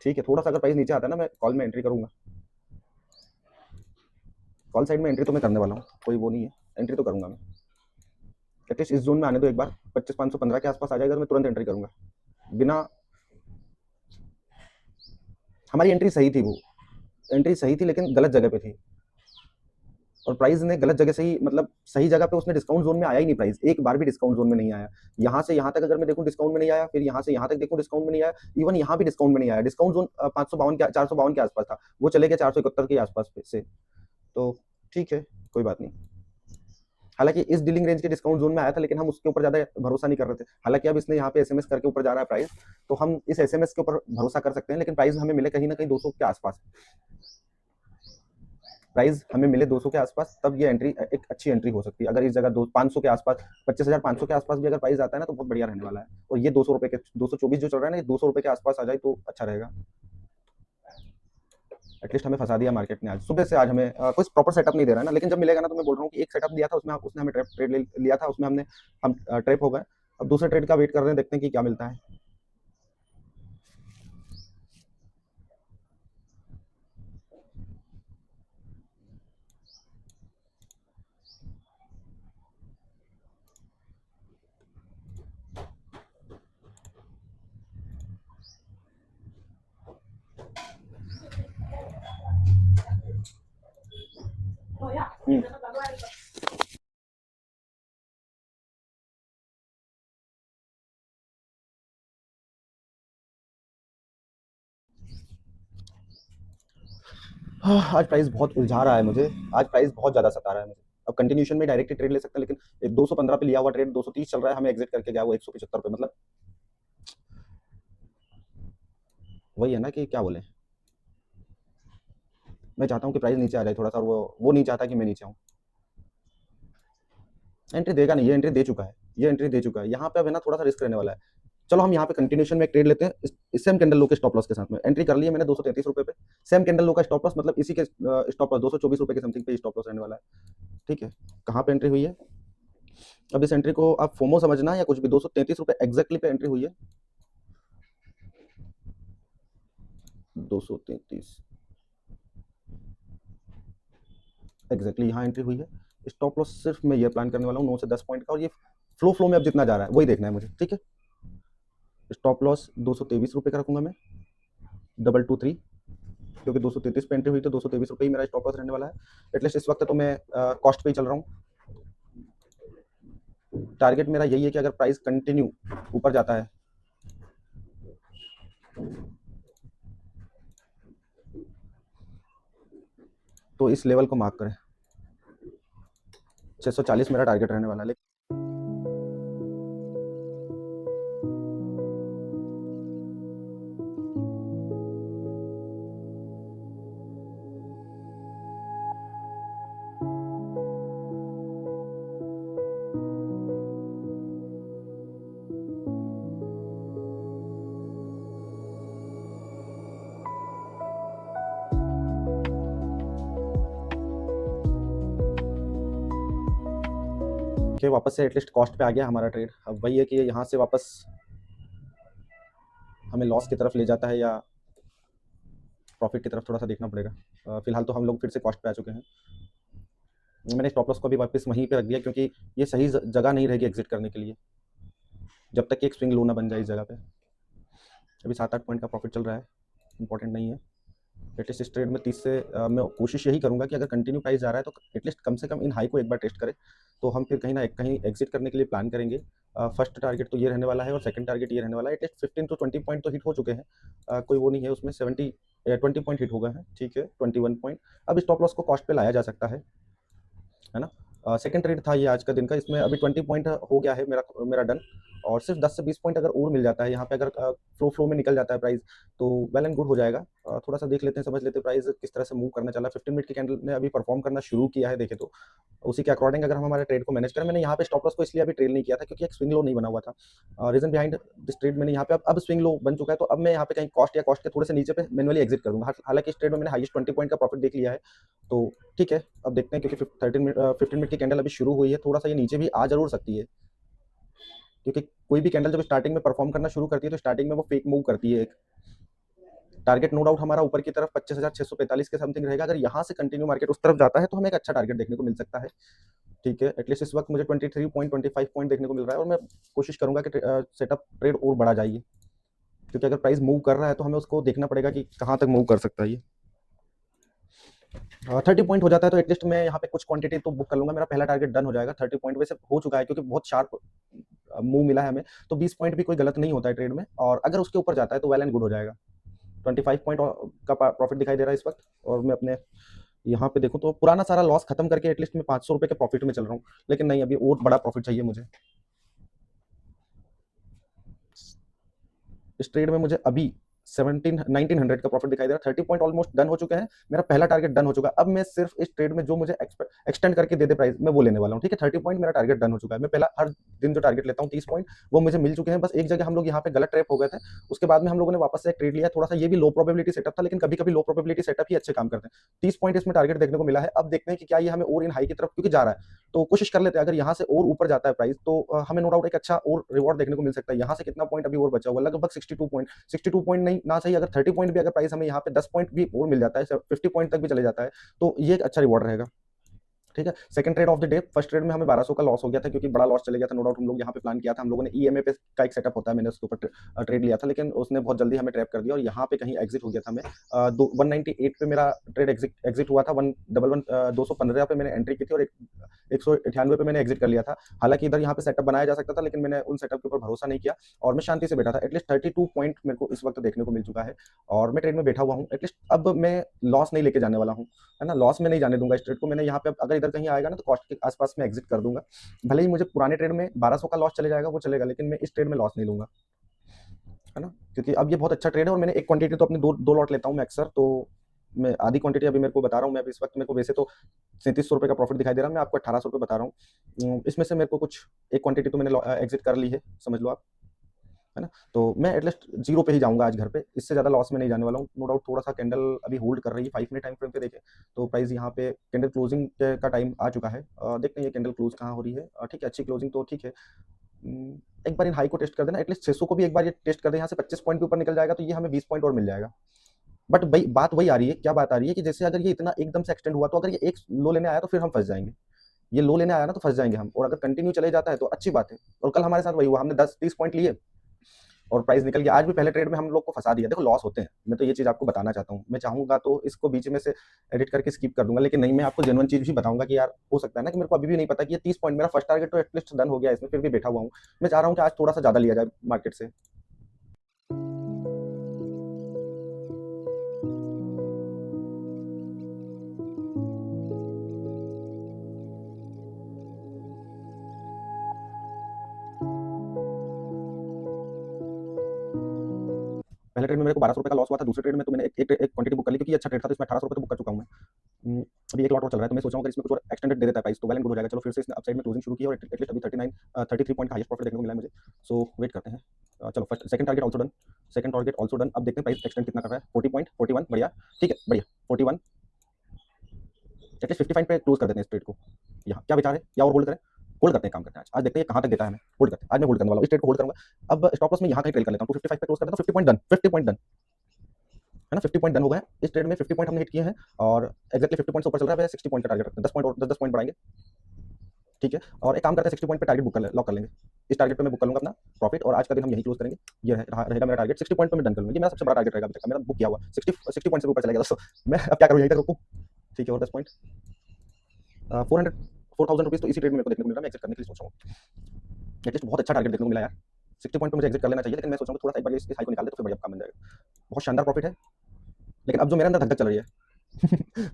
ठीक है, थोड़ा सा अगर प्राइस नीचे आता है ना, मैं कॉल में एंट्री करूंगा। कॉल साइड में एंट्री तो मैं करने वाला हूँ, कोई वो नहीं है, एंट्री तो करूंगा मैं। एटलीस्ट इस जोन में आने दो एक बार, 25,515 के आसपास आ जाएगा तो मैं तुरंत एंट्री करूंगा। बिना, हमारी एंट्री सही थी, वो एंट्री सही थी लेकिन गलत जगह पे थी, और प्राइस ने गलत जगह से ही, मतलब सही जगह पे उसने डिस्काउंट जोन में आया ही नहीं, प्राइस एक बार भी डिस्काउंट जोन में नहीं आया। यहाँ से यहाँ तक अगर मैं देखूँ डिस्काउंट में नहीं आया, फिर यहाँ से यहाँ तक देखूँ डिस्काउंट में नहीं आया, इवन यहाँ भी डिस्काउंट में नहीं आया। डिस्काउंट जोन 552 के 452 के आसपास था, वो चले गए 471 के आसपास से, तो ठीक है, कोई बात नहीं। हालांकि इस डीलिंग रेंज के डिस्काउंट जोन में आया था, लेकिन हम उसके ऊपर ज्यादा भरोसा नहीं कर रहे थे। हालांकि अब इसने यहाँ पे एसएमएस करके ऊपर जा रहा है प्राइस, तो हम इस एसएमएस के ऊपर भरोसा कर सकते हैं, लेकिन प्राइस हमें मिले कहीं ना कहीं 200 के आसपास। प्राइस हमें मिले 200 के आसपास, तब ये एंट्री एक अच्छी एंट्री हो सकती है। अगर इस जगह 500 के आसपास, 25,500 के आसपास भी अगर प्राइस आता है ना तो बहुत बढ़िया रहने वाला है। और ये 200 रुपये के 224 जो चल रहा है ना, ये 200 रुपये के आसपास आ जाए तो अच्छा रहेगा। एटलीस्ट हमें फंसा दिया मार्केट ने आज सुबह से। आज हमें कोई प्रॉपर सेटअप नहीं दे रहा है ना, लेकिन जब मिलेगा ना तो मैं बोल रहा हूँ कि एक सेटअप दिया था उसमें उसने हमें ट्रेड लिया था, उसमें हम ट्रैप हो गए। अब दूसरे ट्रेड का वेट कर रहे हैं, देखते हैं कि क्या मिलता है। हम्म। आज प्राइस बहुत उलझा रहा है मुझे, आज प्राइस बहुत ज्यादा सता रहा है मुझे। अब कंटिन्यूशन में डायरेक्ट ट्रेड ले सकते हैं, लेकिन 215 पे लिया हुआ ट्रेड 230 चल रहा है, हमें एग्जिट करके गया वो 175 पे, मतलब वही है ना कि क्या बोले। मैं चाहता हूँ कि प्राइस नीचे आ जाए थोड़ा सा, और वो नहीं चाहता कि मैं नीचे आऊँ। एंट्री देगा नहीं, ये एंट्री दे चुका है, ये एंट्री दे चुका है। यहाँ पे अब है ना थोड़ा सा रिस्क रहने वाला है। चलो हम यहाँ पे कंटिन्यूशन में एक ट्रेड लेते हैं इस सेम कैंडल लो के स्टॉप लॉस के साथ में। एंट्री कर ली है मैंने 233 रुपये पे, सेम कैंडल लो का स्टॉप लॉस, मतलब इसी के स्टॉप लॉस 224 रुपये के समथिंग पे स्टॉप लॉस रहने वाला है। ठीक है, कहाँ पे एंट्री हुई है? अब इस एंट्री को आप फोमो समझना या कुछ भी, 233 रुपये एग्जैक्टली पे एंट्री हुई है। 233 एग्जैक्टली यहाँ एंट्री हुई है। स्टॉप लॉस सिर्फ मैं ये प्लान करने वाला हूँ 9 से 10 पॉइंट का, और ये फ्लो में अब जितना जा रहा है वही देखना है मुझे, ठीक है। स्टॉप लॉस 223 रुपये का रखूंगा मैं, 223, क्योंकि 233 पे एंट्री हुई तो 223 रुपये ही मेरा स्टॉप लॉस रहने वाला है। एटलीस्ट इस वक्त तो मैं कॉस्ट पे ही चल रहा हूँ। टारगेट मेरा यही है कि अगर प्राइस कंटिन्यू ऊपर जाता है तो इस लेवल को मार्क करें, 640 मेरा टारगेट रहने वाला है। कि वापस से एटलीस्ट कॉस्ट पे आ गया हमारा ट्रेड। अब वही है कि यहाँ से वापस हमें लॉस की तरफ ले जाता है या प्रॉफिट की तरफ, थोड़ा सा देखना पड़ेगा। फिलहाल तो हम लोग फिर से कॉस्ट पे आ चुके हैं। मैंने स्टॉप लॉस को भी वापस वहीं पे रख दिया क्योंकि ये सही जगह नहीं रहेगी एग्जिट करने के लिए, जब तक कि एक स्विंग लो ना बन जाए इस जगह पे। अभी 7-8 पॉइंट का प्रॉफिट चल रहा है, इंपॉर्टेंट नहीं है। एटलीस्ट इस ट्रेड में 30 से मैं कोशिश यही करूंगा कि अगर कंटिन्यू प्राइस जा रहा है तो एटलीस्ट कम से कम इन हाई को एक बार टेस्ट करे, तो हम फिर कहीं ना कहीं एग्जिट करने के लिए प्लान करेंगे। फर्स्ट टारगेट तो ये रहने वाला है और सेकंड टारगेट ये रहने वाला है। एटलीस्ट 15 to 20 पॉइंट तो हिट हो चुके हैं, कोई वो नहीं है उसमें। 20 पॉइंट हिट हो गए हैं, ठीक है, 21 पॉइंट। अब स्टॉप लॉस को कॉस्ट पे लाया जा सकता है ना। सेकंड ट्रेड था ये आज का दिन का, इसमें अभी 20 पॉइंट हो गया है मेरा मेरा डन। और सिर्फ 10 से 20 पॉइंट अगर और मिल जाता है यहाँ पे, अगर फ्लो में निकल जाता है प्राइस, तो वेल एंड गुड हो जाएगा। थोड़ा सा देख लेते हैं, समझ लेते हैं प्राइस किस तरह से मूव करना चला। 15 मिनट की कैंडल ने अभी परफॉर्म करना शुरू किया है, देखे तो उसी के अकॉर्डिंग अगर हम हमारे ट्रेड को मैनेज करें। मैंने यहाँ पे स्टॉप लॉस को इसलिए अभी ट्रेड नहीं किया था क्योंकि एक स्विंग लो नहीं बना हुआ था। रीजन बिहाइंड दिस ट्रेड, मैंने यहाँ पे अब स्विंग लो बन चुका है, तो अब मैं यहाँ पे कहीं कॉस्ट या कॉस्ट के थोड़े से नीचे पे मैनुअली एग्जिट कर दूंगा। हालांकि इस ट्रेड में मैंने हाईएस्ट 20 पॉइंट का प्रॉफिट देख लिया है, तो ठीक है। अब देखते हैं क्योंकि 15 मिनट की कैंडल अभी शुरू हुई है, थोड़ा सा ये नीचे भी आ जरूर सकती है, क्योंकि कोई भी कैंडल जब स्टार्टिंग में परफॉर्म करना शुरू करती है तो स्टार्टिंग में वो फेक मूव करती है। एक टारगेट नो डाउट हमारा ऊपर की तरफ 25,645 के समथिंग रहेगा। अगर यहाँ से कंटिन्यू मार्केट उस तरफ जाता है तो हमें एक अच्छा टारगेट देखने को मिल सकता है, ठीक है। एटलीस्ट इस वक्त मुझे 23.25 पॉइंट देखने को मिल रहा है और मैं कोशिश करूंगा कि सेटअप ट्रेड और बढ़ा जाइए, क्योंकि अगर प्राइस मूव कर रहा है तो हमें उसको देखना पड़ेगा कि कहाँ तक मूव कर सकता है ये। 30 पॉइंट हो जाता है तो एटलीस्ट मैं यहाँ पे कुछ क्वांटिटी तो बुक कर लूंगा, मेरा पहला टारगेट डन हो जाएगा। 30 पॉइंट वैसे हो चुका है क्योंकि बहुत शार्प मूव मिला है हमें, तो 20 पॉइंट भी कोई गलत नहीं होता है ट्रेड में, और अगर उसके ऊपर जाता है तो वेल एंड गुड हो जाएगा। 25 पॉइंट का प्रॉफिट दिखाई दे रहा है इस वक्त, और मैं अपने यहाँ पे देखूँ तो पुराना सारा लॉस खत्म करके एटलीस्ट मैं 500 रुपये के प्रॉफिट में चल रहा हूँ, लेकिन नहीं, अभी और बड़ा प्रॉफिट चाहिए मुझे। इस ट्रेड में मुझे अभी 1900 का प्रॉफिट दिखाई दे रहा है। 30 पॉइंट ऑलमोस्ट डन हो चुके हैं, मेरा पहला टारगेट डन हो चुका है। अब मैं सिर्फ इस ट्रेड में जो मुझे एक्सटेंड करके दे प्राइस, मैं वो लेने वाला हूँ, ठीक है। 30 पॉइंट मेरा टारगेट डन हो चुका है। मैं पहला हर दिन जो टारगेट लेता हूँ 30 पॉइंट, वो मुझे मिल चुके हैं। बस एक जगह हम लोग यहाँ पे गलत ट्रैप हो गए थे, उसके बाद में हम लोगों ने वापस से एक ट्रेड लिया। थोड़ा सा ये भी लो प्रोबेबिलिटी सेटअप था, लेकिन कभी कभी लो प्रोबेबिलिटी सेटअप ही अच्छे काम करते हैं। 30 पॉइंट इसमें टारगेट देखने को मिला है। अब देखते हैं कि क्या ये हमें और इन हाई की तरफ, क्योंकि जा रहा है तो कोशिश कर लेते हैं। अगर यहाँ से और ऊपर जाता है प्राइस तो हमें नो डाउट एक अच्छा और रिवॉर्ड देखने को मिल सकता है। यहाँ से कितना पॉइंट अभी और बचा हुआ, लगभग 62 पॉइंट नहीं ना सही, अगर 30 पॉइंट भी अगर प्राइस हमें यहाँ पे 10 पॉइंट भी और मिल जाता है, 50 पॉइंट तक भी चले जाता है, तो ये एक अच्छा रिवॉर्ड रहेगा, ठीक है। Second trade off the day, first trade में हमें 1200 का लॉस हो गया था क्योंकि बड़ा लॉस चले गया था। नो डाउट हम लोग यहाँ पे प्लान किया था, हम लोगों ने ईएमए पे का एक सेटअप होता है, मैंने उसके ऊपर ट्रेड लिया था, लेकिन उसने बहुत जल्दी हमें ट्रैप कर दिया और यहाँ पे कहीं एग्जिट हो गया था। मैं 198 पे मेरा ट्रेड एग्जिट हुआ था। 215 पे मैंने एंट्री की थी और 198 पे मैंने एग्जिट कर लिया था। हालांकि इधर यहाँ पे सेटअप बनाया जा सकता था, लेकिन मैंने उन सेटअप के ऊपर भरोसा नहीं किया और मैं शांति से बैठा था। एटलीस्ट 32 पॉइंट मेरे को इस वक्त देखने को मिल चुका है और मैं ट्रेड में बैठा हुआ हूँ। एटलीस्ट अब मैं लॉस नहीं लेके जाने वाला हूँ, है ना। लॉस में नहीं जाने दूंगा इस ट्रेड को। मैंने यहाँ पे अगर इधर कहीं आएगा ना तो कॉस्ट के आसपास में एग्जिट कर दूंगा। भले ही मुझे पुराने ट्रेड में 1200 का लॉस चले जाएगा, वो चलेगा, लेकिन मैं इस ट्रेड में लॉस नहीं लूंगा, है ना। क्योंकि अब ये बहुत अच्छा ट्रेड है और मैंने एक क्वांटिटी तो अपनी दो लॉट लेता हूँ मैं अक्सर, तो मैं आधी क्वांटिटी अभी मेरे को बता रहा हूँ। मैं इस वक्त मेरे को वैसे तो 3700 रुपये का प्रॉफिट दिखाई दे रहा है, मैं आपको 1800 रुपये बता रहा हूँ। इसमें से मेरे को कुछ एक क्वांटिटी तो मैंने एग्जिट कर ली है, समझ लो आप, है ना। तो मैं एटलीस्ट जीरो पे ही जाऊंगा आज घर पे, इससे ज़्यादा लॉस में नहीं जाने वाला हूँ। नो डाउट थोड़ा सा कैंडल अभी होल्ड कर रही है। 5 मिनट टाइम फ्रेम पे देखें तो प्राइस यहाँ पे कैंडल क्लोजिंग का टाइम आ चुका है। देखते हैं ये कैंडल क्लोज कहाँ हो रही है। ठीक है, अच्छी क्लोजिंग तो ठीक है। एक बार इन हाई को टेस्ट कर देना, एटलीस्ट 600 को भी एक बार ये टेस्ट कर दे। यहाँ से 25 पॉइंट के ऊपर निकल जाएगा तो ये हमें 20 पॉइंट और मिल जाएगा। बट बात वही आ रही है, क्या बात आ रही है कि जैसे अगर ये इतना एकदम से एक्सटेंड हुआ तो अगर ये एक लो लेने आया तो फिर हम फंस जाएंगे। ये लो लेने आया ना तो फंस जाएंगे हम, और अगर कंटिन्यू चले जाता है तो अच्छी बात है। और कल हमारे साथ वही हुआ, हमने 10-30 पॉइंट लिए और प्राइस निकल गया। आज भी पहले ट्रेड में हम लोग को फंसा दिया। देखो लॉस होते हैं, मैं तो ये चीज़ आपको बताना चाहता हूँ। मैं चाहूँगा तो इसको बीच में से एडिट करके स्किप कर दूंगा, लेकिन नहीं, मैं आपको जेन्युइन चीज़ भी बताऊंगा कि यार हो सकता है ना कि मेरे को अभी भी नहीं पता कि ये 30 पॉइंट मेरा फर्स्ट टारगेट तो एटलीस्ट डन हो गया इसमें, फिर भी बैठा हुआ हूँ। मैं चाह रहा हूँ कि आज थोड़ा सा ज़्यादा लिया जाए मार्केट से। पहले ट्रेड में मेरे को 1200 रुपये का लॉस हुआ था, दूसरे ट्रेड में तो मैंने एक क्वांटिटी बुक कर ली क्योंकि अच्छा ट्रेड था, तो इसमें 1800 रुपये तो बुक कर चुका हूँ मैं। अभी एक लॉट और चल रहा है, तो मैं सोच रहा हूँ कि इसमें कुछ और एक्सटेंडेड दे देता है प्राइस तो वेल एंड गुड हो जाएगा। चलो फिर से इसने अपसाइड में क्लोजिंग शुरू की है और एटलीस्ट अभी 33 पॉइंट का हाईएस्ट प्रॉफिट देखने को मिला है मुझे। सो वेट करते हैं। चलो first second target also done, second target also done. अब देखते हैं प्राइस एक्सटेंड कितना कर रहा है। 40.41 बढ़िया, ठीक है बढ़िया। 41 एटलीस्ट 55 पे क्लोज कर देते हैं इस ट्रेड को। यहाँ क्या विचार है, या और होल्ड करें? होल्ड करते हैं, काम करते हैं आज देखते हैं कहाँ तक देता है हमें। होल्ड करते हैं, आज मैं होल्ड करने वाला हूँ, इस ट्रेड को होल्ड करूंगा। अब स्टॉप लॉस में यहाँ कहीं ट्रेड कर लेता हूँ, 255 पे क्लोज कर देता हूँ। 50 पॉइंट डन, 50 पॉइंट डन है ना, 50 पॉइंट डन हो गए इस ट्रेड में। 50 पॉइंट हमने हिट किए हैं और एक्जैक्टली 50 पॉइंट से ऊपर चल रहा है। 60 पॉइंट का टारगेट रखते हैं, 10 पॉइंट और 10 पॉइंट बढ़ाएंगे, ठीक है। और एक काम करते हैं, 60 पॉइंट पे टारगेट बुक कर लॉक कर लेंगे। इस टारगेट पे मैं बुक कर लूंगा अपना प्रॉफिट, और आज का दिन हम यही क्लोज करेंगे। ये रहेगा मेरा टारगेट, 60 पॉइंट पे मैं डन कर लूंगा। ये मेरा सबसे बड़ा टारगेट रहेगा अभी तक का, मेरा बुक किया हुआ 60 पॉइंट से ऊपर चलेगा दोस्तों। मैं अब क्या करूँ, यहीं तक रुकूँ? ठीक है, और 10 पॉइंट 4000 रुपीज़ तो इसी ट्रेड में मेरे को देखने को मिल रहा है। मैं एक्सेप्ट करने के लिए सोच रहा हूँ। एटलीस्ट बहुत अच्छा टारगेट देखने को मिला यार। 60 पॉइंट पे मुझे एग्जिट कर लेना चाहिए, लेकिन मैं सोच रहा हूँ थोड़ा सा एक बार इस हाई को निकाल दे तो फिर बढ़िया काम बन जाएगा। बहुत शानदार प्रॉफिट है, लेकिन अब जो मेरे अंदर धक धक चल रही है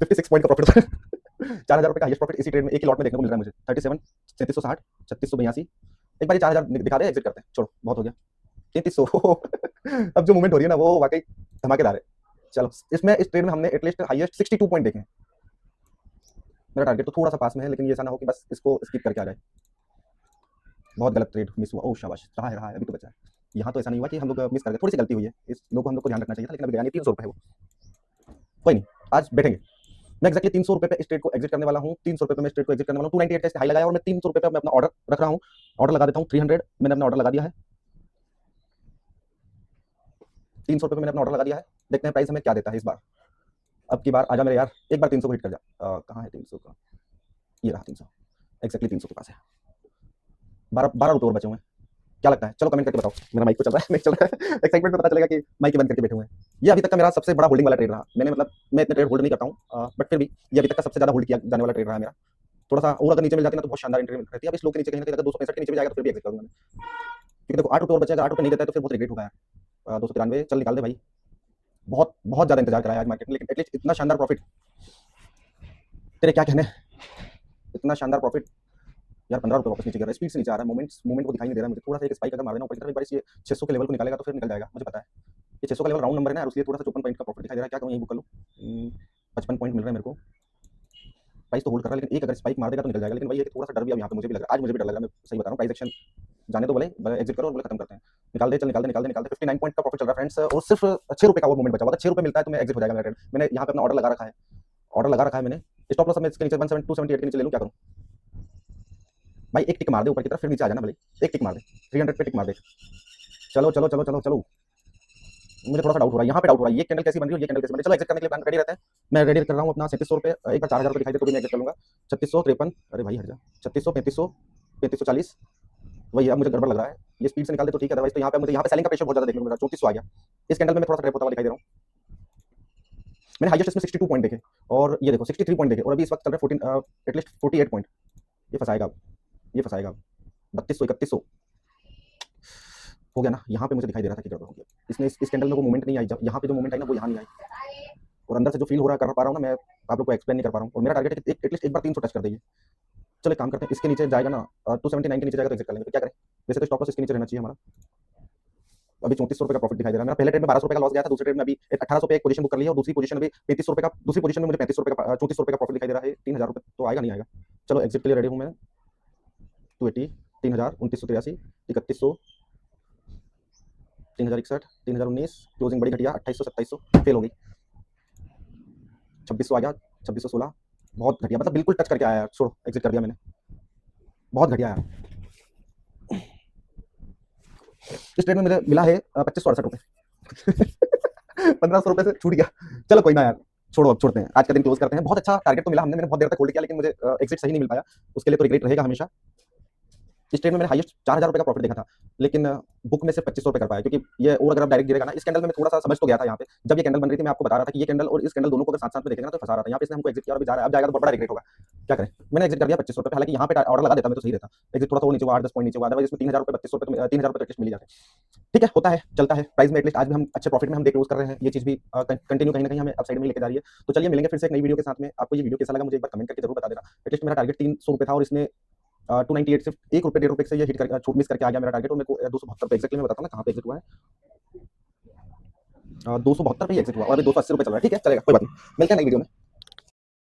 56 पॉइंट का प्रॉफिट 4000 रुपये का हाईएस्ट प्रॉफिट इसी ट्रेड में एक ही लॉट में देखने को मिल रहा है मुझे। 37 3760 3682। एक बार 4000 दिखा दे, एग्जिट करते हैं, छोड़ो बहुत हो गया। 3300 अब जो मूवमेंट हो रही है ना वो वाकई धमाकेदार है। चलो इसमें इस ट्रेड में हमने एटलीस्ट हाईएस्ट 62 पॉइंट देखे हैं। मेरा टारगेट तो थोड़ा सा पास में है, लेकिन ये ऐसा ना हो कि बस इसको स्किप करके आ जाए। बहुत गलत ट्रेड मिस हुआ। ओह शाबाश, रहा है अभी तो बचा है। यहाँ तो ऐसा नहीं हुआ कि हम लोग मिस कर गए, थोड़ी सी गलती हुई है, इस लोग को हम लोग को ध्यान रखना चाहिए था, लेकिन अभी गया नहीं। 300 रुपये है वो, कोई नहीं, आज बैठेंगे। मैं एक्जैक्टली 300 रुपये पे इस ट्रेड को एग्जिट करने वाला हूँ। 300 रुपये पे मैं इस ट्रेड को एग्जिट करने वाला हूँ। 298 का इसने हाई लगाया और मैं 300 रुपये पे मैं अपना ऑर्डर रख रहा हूँ। ऑर्डर लगा देता हूँ 300, मैंने अपना ऑर्डर लगा दिया है। 300 रुपये पे मैंने अपना ऑर्डर लगा दिया है। देखते हैं प्राइस हमें क्या देता है इस बार। अब की बार आजा मेरे यार, एक बार 300 को हिट कर जा। कहाँ है 300 का, ये रहा 300, एक्जैक्टली 300 के पास है। 12 रुपये और बचे हुए हैं। क्या लगता है, चलो कमेंट करके बताओ। मेरा माइक तो चल रहा है, नहीं चल रहा है, एक्साइटमेंट में पता चलेगा कि माइक बंद करके बैठे हुए हैं। ये अभी तक का मेरा सबसे बड़ा होल्डिंग वाला ट्रेड रहा। मैंने मतलब मैं इतने ट्रेड होल्ड नहीं करता हूँ, बट फिर भी ये अभी तक का सबसे ज्यादा होल्ड किया जाने वाला ट्रेड रहा है मेरा। थोड़ा सा और अगर नीचे मिल जाती ना तो बहुत शानदार एंट्री रहती है। अब इस लोग के नीचे कहीं ना कहीं अगर 265 के नीचे भी जाएगा तो फिर भी एग्जिट करूंगा मैं, क्योंकि देखो 8 रुपये और बचे। अगर 8 रुपये नहीं देता है तो फिर बहुत रिग्रेट होगा यार। 293 चल निकाल दे भाई। बहुत बहुत ज्यादा इंतजार कराया आज मार्केट में, लेकिन एटलीस्ट इतना शानदार प्रॉफिट, तेरे क्या कहने, इतना शानदार प्रॉफिट यार। 15 रुपये वापस नीचे गिर रहा है, स्पीड से नीचे आ रहा है। मोमेंट को दिखाई नहीं दे रहा है मुझे। थोड़ा सा एक स्पाइक अगर मार देना ऊपर की तरफ, एक बार ये 600 के लेवल को निकालेगा तो फिर निकल जाएगा, मुझे पता है। ये 600 का लेवल राउंड नंबर है ना, उसलिए थोड़ा सा 54 पॉइंट का प्रॉफिट दिखाई दे रहा है। क्या करूँ, यही बुक कर लूँ? 55 पॉइंट मिल रहा है मेरे को। प्राइस तो होल्ड कर रहा है, लेकिन एक अगर स्पाइक मार देगा तो निकल जाएगा। लेकिन वही है कि थोड़ा सा डर भी अब यहाँ पे मुझे भी लग रहा है। आज मुझे भी डर लग रहा है, मैं सही बता रहा हूँ। प्राइस एक्शन जाने तो बोले एग्जिट करो और बोले खत्म करते हैं। निकाल दे, चल निकाल दे निकाल दे निकाल दे। 59 पॉइंट का प्रॉफिट चल रहा है फ्रेंड्स, और सिर्फ 6 रुपये का और मूवमेंट बचा हुआ। अगर 6 रुपये मिलता है तो मैं एग्जिट हो जाएगा मेरा ट्रेड। मैंने यहाँ पे अपना ऑर्डर लगा रखा है, ऑर्डर लगा रखा है मैंने। स्टॉप लॉस मैं इसके नीचे 278 के नीचे ले लूँ, क्या करूँ भाई? एक टिक मार दे ऊपर की तरफ, फिर नीचे आ जाना भले। एक टिक मार दे, 300 पे टिक मार दे। चलो चलो चलो चलो चलो, मुझे थोड़ा सा डाउट हो रहा है, यहाँ पे डाउट हो रहा है। ये कैंडल कैसी बन रही है, ये कैंडल कैसी बन रही है। चलो एग्जिट करने के लिए रेडी रहते हैं। मैं रेडी कर रहा हूँ अपना 3700 रुपये। एक बार 4000 रुपये दिखाई दे तो भी मैं एग्जिट कर लूंगा। 3653, अरे भाई हट जा। 3600, 3500, 3540, वही अब मुझे गड़बड़ लग रहा है। ये स्पीड से निकाल दे तो ठीक है, अदरवाइज तो यहाँ पे मुझे यहाँ पे सेलिंग का प्रेशर बहुत ज्यादा देखने को मिल रहा है। 3400 आ गया। इस कैंडल में मैं थोड़ा सा ट्रैप होता हुआ दिखाई दे रहा हूँ। मैंने हाईएस्ट इसमें 62 पॉइंट देखे, और ये देखो 63 पॉइंट देखे, और अभी इस वक्त चल रहा है 14 एटलीस्ट 48 पॉइंट। ये फंसाएगा, ये फंसाएगा। 3200 3100 हो गया ना। यहाँ पे मुझे दिखाई दे रहा था कि गड़बड़ हो गया। इसने इस कैंडल में वो मूवमेंट नहीं आई, जब यहाँ पे जो मूवमेंट आई ना वो यहाँ नहीं आई, और अंदर से जो फील हो रहा है कर पा रहा हूँ ना मैं, आप लोग को एक्सप्लेन नहीं कर पा रहा हूँ। और मेरा टारगेट है कि एटलीस्ट एक बार 300 टच कर देगी। चलो एक काम करते हैं, इसके नीचे जाएगा ना 279 के नीचे जाएगा तो एग्जिट कर लेंगे। तो क्या करें, वैसे तो स्टॉप लॉस इसके नीचे रहना चाहिए हमारा। अभी 3400 रुपये का प्रॉफिट दिखाई दे रहा है। मेरा पहले ट्रेड में 1200 रुपये का लॉस गया था, दूसरे ट्रेड में अभी 1800 पे एक पोजीशन बुक कर लिया, और दूसरी पोजीशन अभी 3500 रुपये का, दूसरी पोजीशन में मुझे 3500 रुपये का 3400 रुपये का प्रॉफिट दिखाई दे रहा है। 3000 रुपये तो आएगा नहीं आएगा। चलो एग्जिट के लिए रेडी हूँ मैं। 280, 3000, 2983, 3100, 3061, 3019, क्लोजिंग बड़ी घटिया 2800 2700 फेल हो गई। 2600 आ गया, 2616, बहुत घटिया, मतलब बिल्कुल टच करके आया यार। छोड़ो, एग्जिट कर दिया मैंने, बहुत घटिया यार। इस ट्रेड में मुझे मिला है 2568 रुपये 1500 रुपये से छूट गया। चलो कोई ना यार, छोड़ो अब छोड़ते हैं, आज का दिन क्लोज करते हैं। बहुत अच्छा टारगेट तो मिला, हमने मैंने बहुत देर तक होल्ड किया, लेकिन मुझे एग्जिट सही नहीं मिल पाया, उसके लिए तो रिग्रेट रहेगा हमेशा। इस ट्रेड में मैंने हाईएस्ट 4000 रुपए का प्रॉफिट देखा था, लेकिन बुक में से 2500 रुपए कर पाया, क्योंकि ये और अगर आप डायरेक्ट गिरेगा ना, इस कैंडल में मैं थोड़ा सा समझ तो गया था यहाँ पे, जब ये कैंडल बन रही थी मैं आपको बता रहा था कि ये कैंडल और इस कैंडल दोनों को अगर साथ साथ में देखेगा ना तो फंसा रहा था। यहाँ पे इसने हमको एग्जिट किया और अभी जा रहा है, अब जाएगा तो बहुत बड़ा रिग्रेट होगा। क्या करें, मैंने एग्जिट कर दिया 2500 रुपए, हालांकि यहाँ पे ऑर्डर लगा देता मैं तो सही रहता, एग्जिट थोड़ा सा और नीचे हुआ, 8-10 पॉइंट नीचे हुआ, अदरवाइज इसमें 3000 रुपए 2500 रुपए 3000 रुपए एटलीस्ट मिल ही जाते। ठीक है, होता है, चलता है, प्राइस में एटलीस्ट आज भी हम अच्छे प्रॉफिट में हम डे क्लोज कर रहे हैं, ये चीज भी कंटिन्यू कहीं ना कहीं हमें अपसाइड में लेके जा रही है। तो चलिए मिलेंगे फिर से एक नई वीडियो के साथ में। आपको ये वीडियो कैसा लगा मुझे एक बार कमेंट करके जरूर बता देना। एटलीस्ट मेरा टारगेट 300 रुपए था और इसने 298 सिर्फ 1 रुपए 1.5 रुपए से ये हिट कर छूट मिस करके आ गया मेरा टारगेट, और मेरे को 272 रुपए एग्जैक्टली मैं बताता हूँ ना कहाँ पे एग्जिट हुआ है। 272 पे एग्जिट हुआ और अभी 280 रुपए चल रहा है। ठीक है, चलेगा, कोई बात नहीं, मिलते हैं नई वीडियो में।